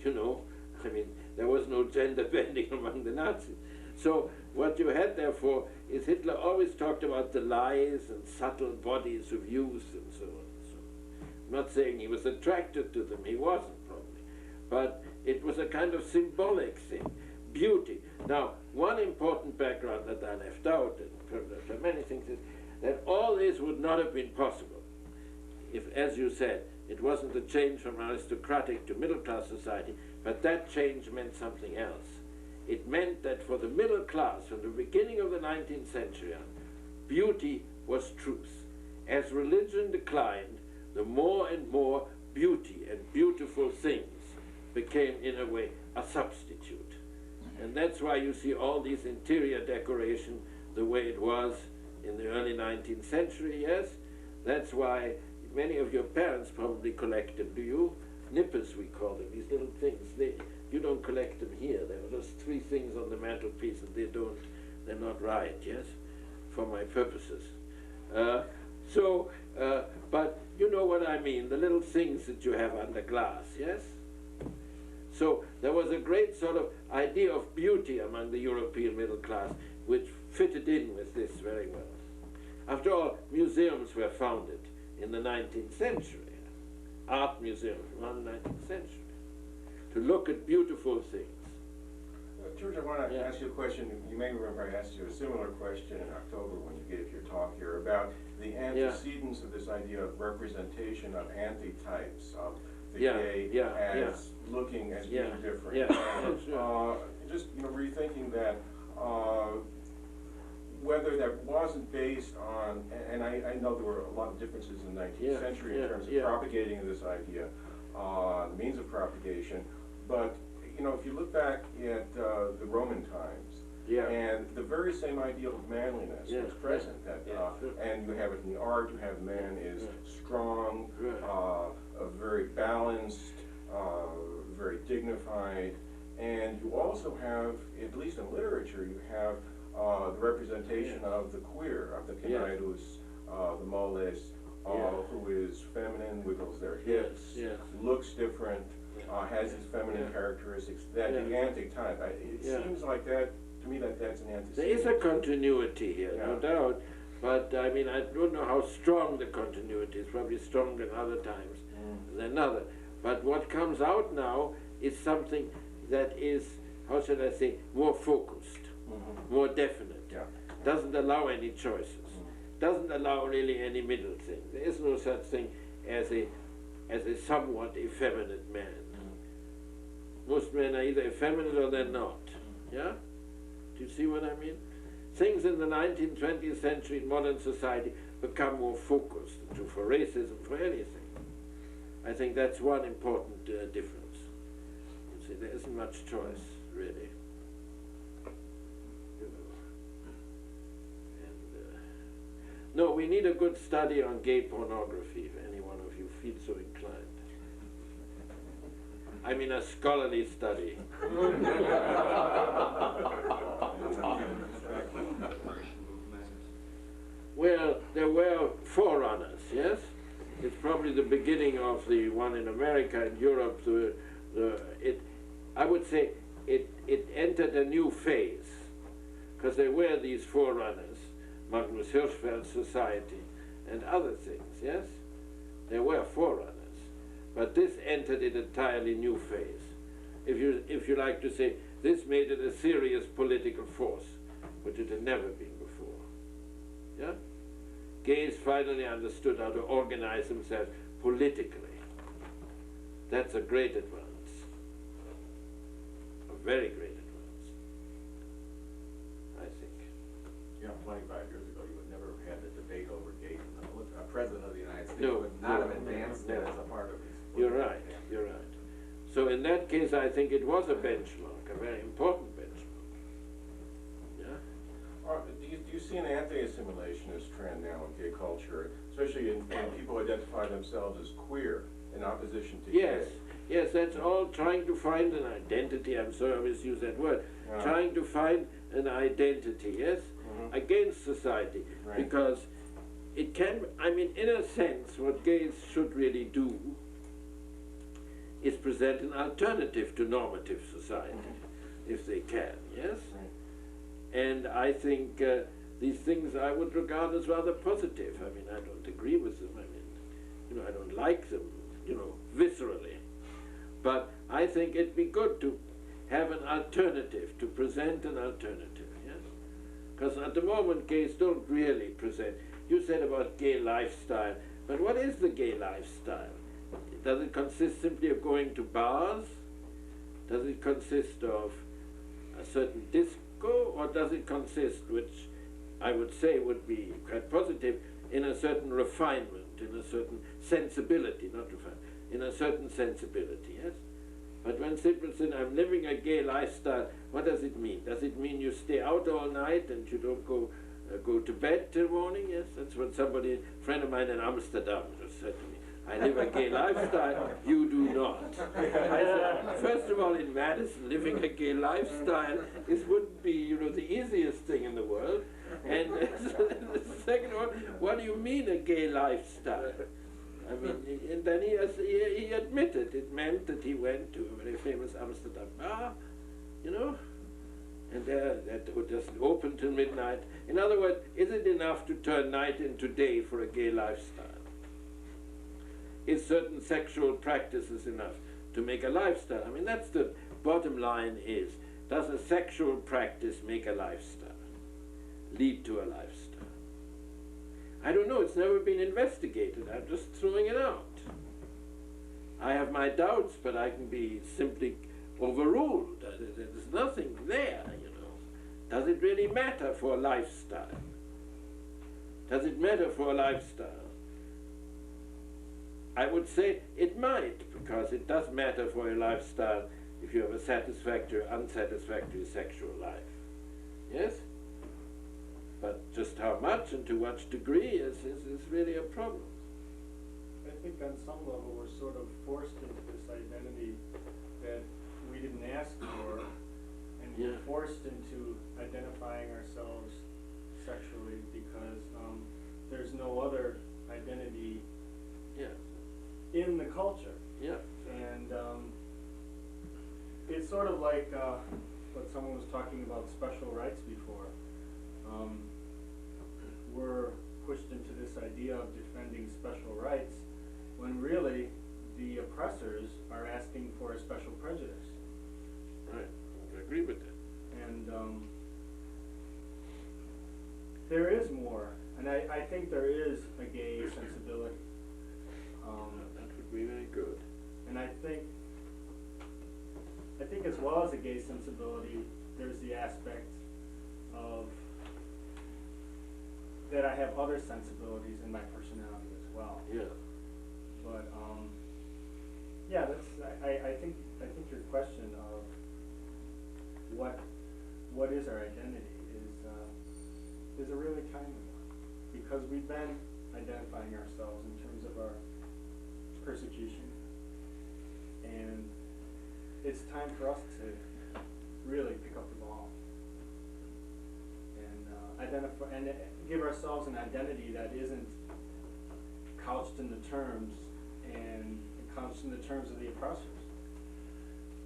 you know. I mean, there was no gender bending among the Nazis. So what you had therefore is Hitler always talked about the lies and subtle bodies of youth and so on and so on. I'm not saying he was attracted to them, he wasn't probably. But it was a kind of symbolic thing, beauty. Now, one important background that I left out, and there are many things, is that all this would not have been possible if, as you said, it wasn't a change from aristocratic to middle-class society, but that change meant something else. It meant that for the middle class, from the beginning of the 19th century on, beauty was truth. As religion declined, the more and more beauty and beautiful things became, in a way, a substitute. And that's why you see all these interior decoration the way it was in the early 19th century, yes? That's why many of your parents probably collect them, do you? Nippers, we call them, these little things. You don't collect them here. There are just 3 things on the mantelpiece, and they're not right, yes? For my purposes. But you know what I mean, the little things that you have under glass, yes? So there was a great sort of idea of beauty among the European middle class, which fitted in with this very well. After all, museums were founded in the 19th century, art museums around the 19th century, to look at beautiful things. George, I want to Yeah. ask you a question. You may remember I asked you a similar question in October when you gave your talk here about the antecedents of this idea of representation of antitypes of the gay as looking as being different. Just rethinking that, whether that wasn't based on, and I know there were a lot of differences in the 19th century in terms of propagating this idea, the means of propagation, but if you look back at the Roman times, and the very same ideal of manliness was present. And you have it in the art. You have man is strong, very balanced, very dignified, and you also have, at least in literature, you have the representation of the queer, of the Canaidus, the moles, who is feminine, wiggles their hips, looks different, has these feminine characteristics, that the anti-type. It seems like that, to me, that's an antecedent. There is a continuity here, no doubt, but I mean, I don't know how strong the continuity is, probably stronger in other times than other. But what comes out now is something that is, how should I say, more focused, more definite, doesn't allow any choices, doesn't allow really any middle thing. There is no such thing as a somewhat effeminate man. Most men are either effeminate or they're not. Yeah? Do you see what I mean? Things in the 19th, 20th century in modern society become more focused, for racism, for anything. I think that's one important difference. You see, there isn't much choice, really. No, we need a good study on gay pornography, if any one of you feels so inclined. I mean a scholarly study. Well, there were forerunners, yes? It's probably the beginning of the one in America and Europe. I would say it entered a new phase, because there were these forerunners, Magnus Hirschfeld Society and other things, yes? There were forerunners, but this entered an entirely new phase. If you like to say, this made it a serious political force, which it had never been before. Yeah? Gays finally understood how to organize themselves politically. That's a great advance. A very great advance, I think. You know, 25 years ago, you would never have had the debate over gays. A president of the United States No, would not no, have advanced no. that as a part of his. You're right, you're right. So in that case, I think it was a benchmark, a very important benchmark. Yeah? Do you see an anti-assimilationist trend now in gay culture, especially when people identify themselves as queer in opposition to Yes, gay? yes, that's all trying to find an identity. I'm sorry I always use that word. Yeah. Trying to find an identity, yes, against society. Right. Because it can, I mean, in a sense, what gays should really do is present an alternative to normative society, if they can, yes? Right. And I think these things I would regard as rather positive. I mean, I don't agree with them. I mean, you know, I don't like them, you know, viscerally. But I think it'd be good to have an alternative, to present an alternative, yes? Because at the moment, gays don't really present. You said about gay lifestyle, but what is the gay lifestyle? Does it consist simply of going to bars? Does it consist of a certain disco? Or does it consist, which I would say would be quite positive, in a certain refinement, in a certain sensibility, not refinement, in a certain sensibility, yes? But when people say, I'm living a gay lifestyle, what does it mean? Does it mean you stay out all night and you don't go to bed till morning? Yes, that's what somebody, a friend of mine in Amsterdam just said to me. I live a gay lifestyle, you do not. I said, first of all, in Madison, living a gay lifestyle wouldn't be, you know, the easiest thing in the world. And the second one, what do you mean a gay lifestyle? I mean, and then he admitted it meant that he went to a very famous Amsterdam bar, you know, and that would just open till midnight. In other words, is it enough to turn night into day for a gay lifestyle? Is certain sexual practices enough to make a lifestyle? I mean, that's the bottom line is, does a sexual practice make a lifestyle? Lead to a lifestyle? I don't know, it's never been investigated. I'm just throwing it out. I have my doubts, but I can be simply overruled. There's nothing there, you know. Does it really matter for a lifestyle? Does it matter for a lifestyle? I would say it might, because it does matter for your lifestyle if you have a satisfactory or unsatisfactory sexual life. Yes? But just how much and to what degree is really a problem. I think on some level we're sort of forced into this identity that we didn't ask for, and we're forced into identifying ourselves sexually because there's no other identity in the culture. Yeah. And it's sort of like what someone was talking about special rights before. We're pushed into this idea of defending special rights when really the oppressors are asking for a special prejudice. Right, I agree with that. And there is more, and I think there is a gay sensibility. That would be very good. And I think as well as a gay sensibility, there's the aspect of that I have other sensibilities in my personality as well. Yeah. But yeah, that's I think your question of what is our identity is a really timely one, because we've been identifying ourselves in terms of our persecution, and it's time for us to really pick up the ball and identify and give ourselves an identity that isn't couched in the terms of the oppressors.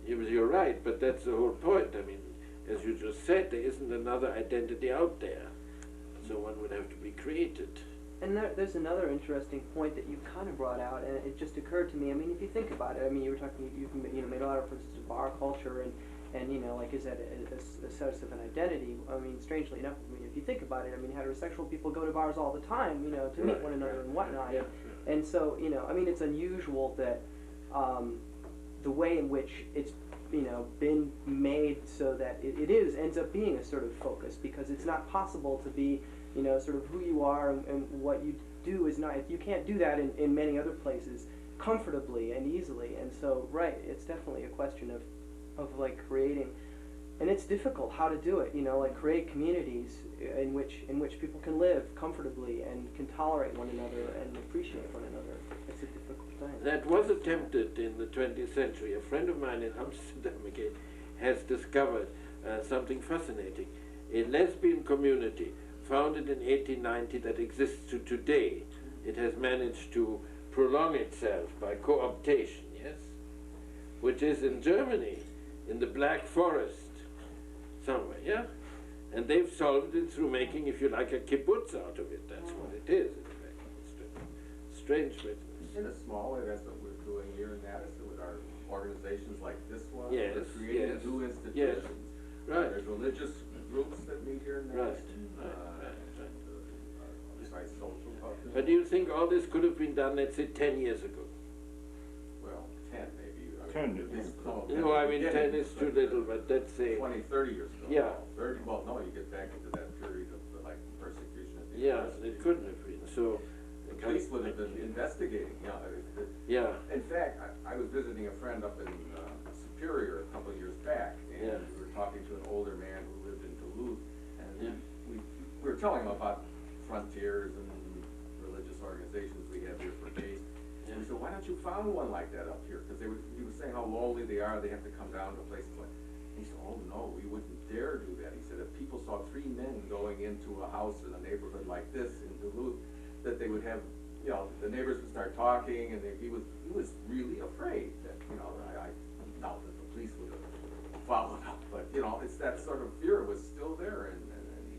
You're right, but that's the whole point. I mean, as you just said, there isn't another identity out there, so one would have to be created. And there's another interesting point that you kind of brought out, and it just occurred to me. I mean, if you think about it, I mean, you were talking, you made a lot of references to bar culture, and you know, like, is that a sense of an identity? I mean, strangely enough, I mean, if you think about it, I mean, heterosexual people go to bars all the time, you know, to meet one another and whatnot. Yeah. And so, you know, I mean, it's unusual that the way in which it's, you know, been made so that it ends up being a sort of focus, because it's not possible to be, you know, sort of who you are and what you do is not, you can't do that in many other places comfortably and easily. And so, right, it's definitely a question of like creating, and it's difficult how to do it, you know, like create communities in which people can live comfortably and can tolerate one another and appreciate one another. It's a difficult thing. That was attempted in the 20th century. A friend of mine in Amsterdam again has discovered something fascinating. A lesbian community founded in 1890 that exists to today. It has managed to prolong itself by cooptation, yes? Which is in Germany, in the Black Forest, somewhere, yeah? And they've solved it through making, if you like, a kibbutz out of it. That's what it is, in fact. It's strange business. In a small way, that's what we're doing here in Madison with our organizations like this one. Yes, We're creating yes, new institutions. yes. Right. There's religious groups that meet here in Right, Madison. Besides social hubs. But do you think all this could have been done, let's say, 10 years ago? Well, 10 maybe. I 10 mean, is- some of You them know, I at the mean, beginning, 10 is too little, but let's say, 20, 30 years ago. Yeah. 30, well, no, you get back into that period of like persecution at the yeah, university. it couldn't have been, so. The police would have been investigating, yeah. Yeah, In fact, I was visiting a friend up in Superior a couple of years back, and Yeah. we were talking to an older man who lived in Duluth, and Yeah. we were telling him about frontiers and religious organizations we have here for gays. Yeah. We said, why don't you found one like that up here? Because he was saying how lonely they are, they have to come down to places like, he said, oh no, we wouldn't dare do that. He said, if people saw 3 men going into a house in a neighborhood like this in Duluth, that they would have, you know, the neighbors would start talking, and he was really afraid that, you know, I doubt that the police would have followed up, but, you know, it's that sort of fear was still there, and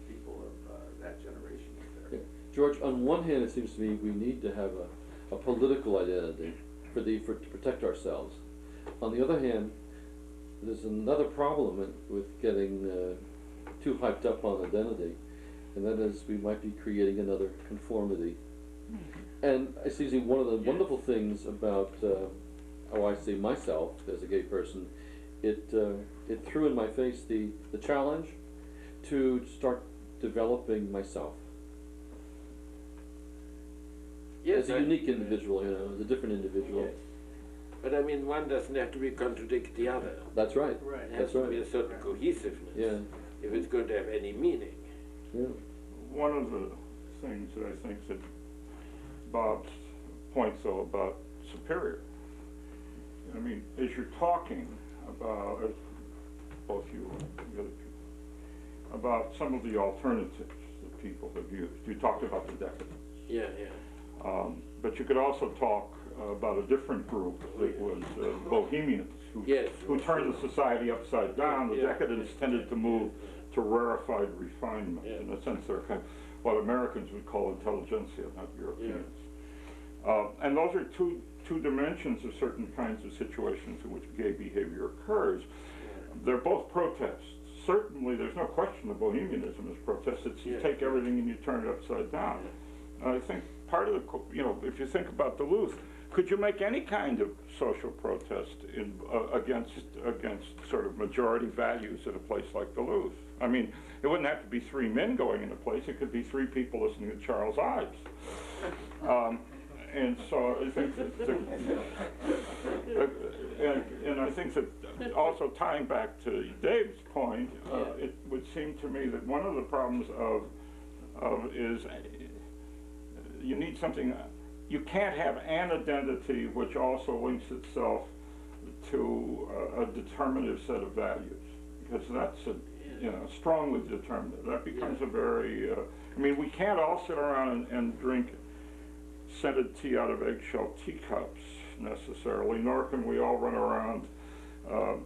people of that generation was there. Yeah. George, on one hand, it seems to me we need to have a political identity to protect ourselves. On the other hand, there's another problem with getting too hyped up on identity, and that is we might be creating another conformity. And I see one of the wonderful things about how I see myself as a gay person, it threw in my face the challenge to start developing myself. yes. As a unique individual, you know, as a different individual. Yes. But I mean, one doesn't have to contradict the other. That's right. Right. There has That's to be right. a certain cohesiveness. Yeah. If it's going to have any meaning. Yeah. One of the things that I think that Bob's point though about Superior, I mean, as you're talking about, as both you and the other people, about some of the alternatives that people have used. You talked about the decadence. Yeah, yeah. But you could also talk about a different group that was Bohemians, Yes. who turned the society upside down. The Yeah. decadents tended to move to rarefied refinement. Yeah. In a sense, they're kind of what Americans would call intelligentsia, not Europeans. And those are two dimensions of certain kinds of situations in which gay behavior occurs. They're both protests. Certainly, there's no question that bohemianism is protest. It's you Yeah. take everything and you turn it upside down. I think part of the, if you think about Duluth, could you make any kind of social protest against sort of majority values at a place like Duluth? I mean, it wouldn't have to be 3 men going in a place. It could be 3 people listening to Charles Ives. And so I think that, and I think that also tying back to Dave's point, it would seem to me that one of the problems is you need something. You can't have an identity which also links itself to a determinative set of values, because that's strongly determinative. That becomes a very. I mean, we can't all sit around and drink scented tea out of eggshell teacups necessarily, nor can we all run around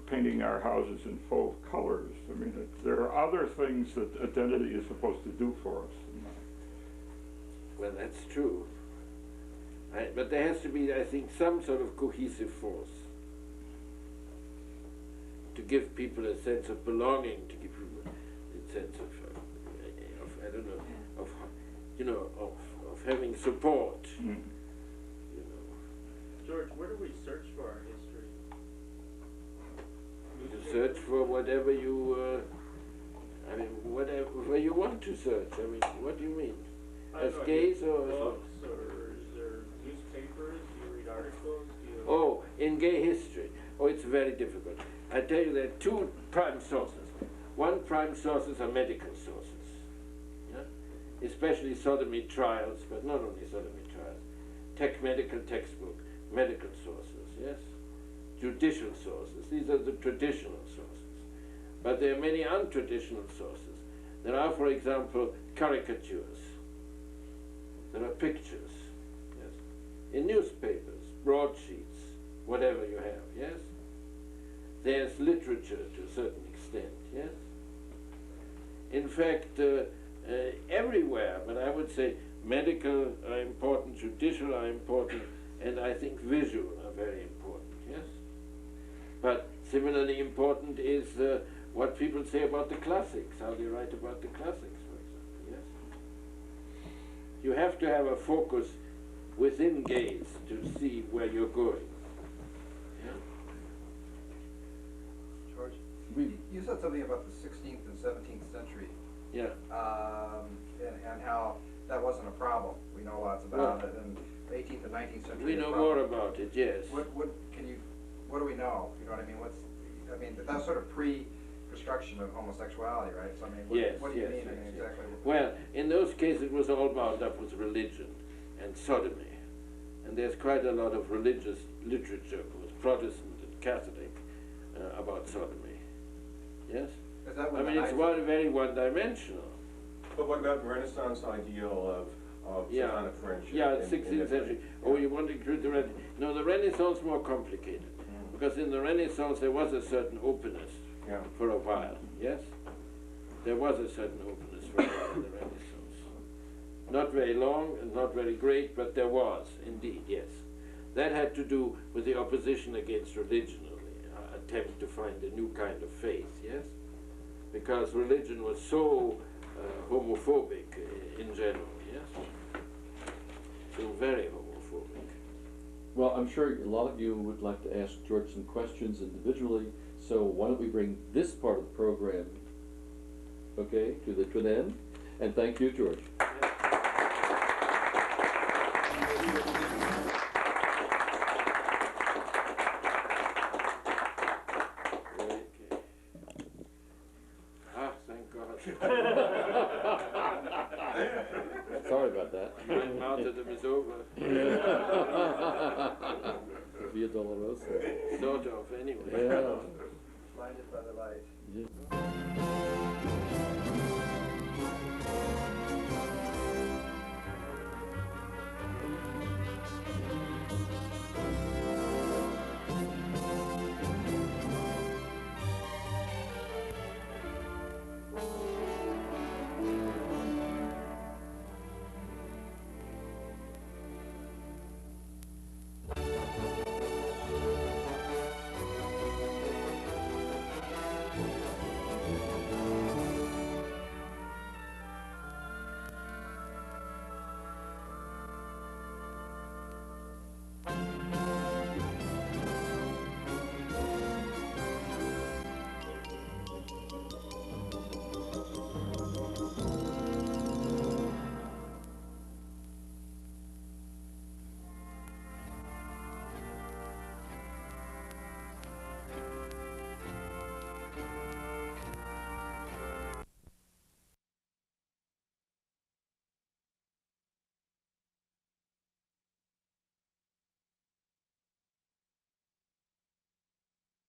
painting our houses in fauve colors. I mean, there are other things that identity is supposed to do for us. Well, that's true. But there has to be, I think, some sort of cohesive force to give people a sense of belonging, to give people a sense of I don't know, of you know, of having support. Mm. You know, George, where do we search for our history? you search for whatever you. I mean, whatever you want to search. I mean, what do you mean? I As don't know, gays or as what? books, or is there newspapers? Do you read articles? Do you? Oh, in gay history. Oh, it's very difficult. I tell you, there are two prime sources. One prime sources are medical sources, yeah? Especially sodomy trials, but not only sodomy trials. Medical textbook, medical sources, yes? Judicial sources. These are the traditional sources. But there are many untraditional sources. There are, for example, caricatures. There are pictures, yes? In newspapers, broadsheets, whatever you have, yes? There's literature to a certain extent, yes? In fact, everywhere, but I would say medical are important, judicial are important, and I think visual are very important, yes? But similarly important is what people say about the classics, how they write about the classics, for example, yes? You have to have a focus within gaze to see where you're going. Yeah? George, We- you said something about the 16th and 17th century, Yeah. and how that wasn't a problem. We know lots about it, and the 18th and 19th century. We is know probably- more about it, yes. What do we know? You know what I mean? That's sort of pre-construction of homosexuality, right? So I mean, Yes, what do you yes, mean? yes, I mean, yes. exactly. Well, in those cases it was all bound up with religion and sodomy. And there's quite a lot of religious literature, both Protestant and Catholic, about sodomy. Yes? Is that I when mean, the it's knife- very one-dimensional. But what about the Renaissance ideal of Yeah. platonic friendship? Yeah, in- the in 16th Italy? century. Oh, you want to include the Renaissance? No, the Renaissance more complicated. Because in the Renaissance there was a certain openness Yeah. for a while, yes? There was a certain openness for a while in the Renaissance. Not very long and not very great, but there was, indeed, yes. That had to do with the opposition against religion, the attempt to find a new kind of faith, yes? Because religion was so homophobic in general, yes? So very homophobic. Well, I'm sure a lot of you would like to ask George some questions individually, so why don't we bring this part of the program, okay, to an end? And thank you, George. Okay. Ah, thank God. Sorry about that. My martyrdom is over. Via Dolorosa. Sort of, anyway. Yeah. Blinded by the light. Yeah.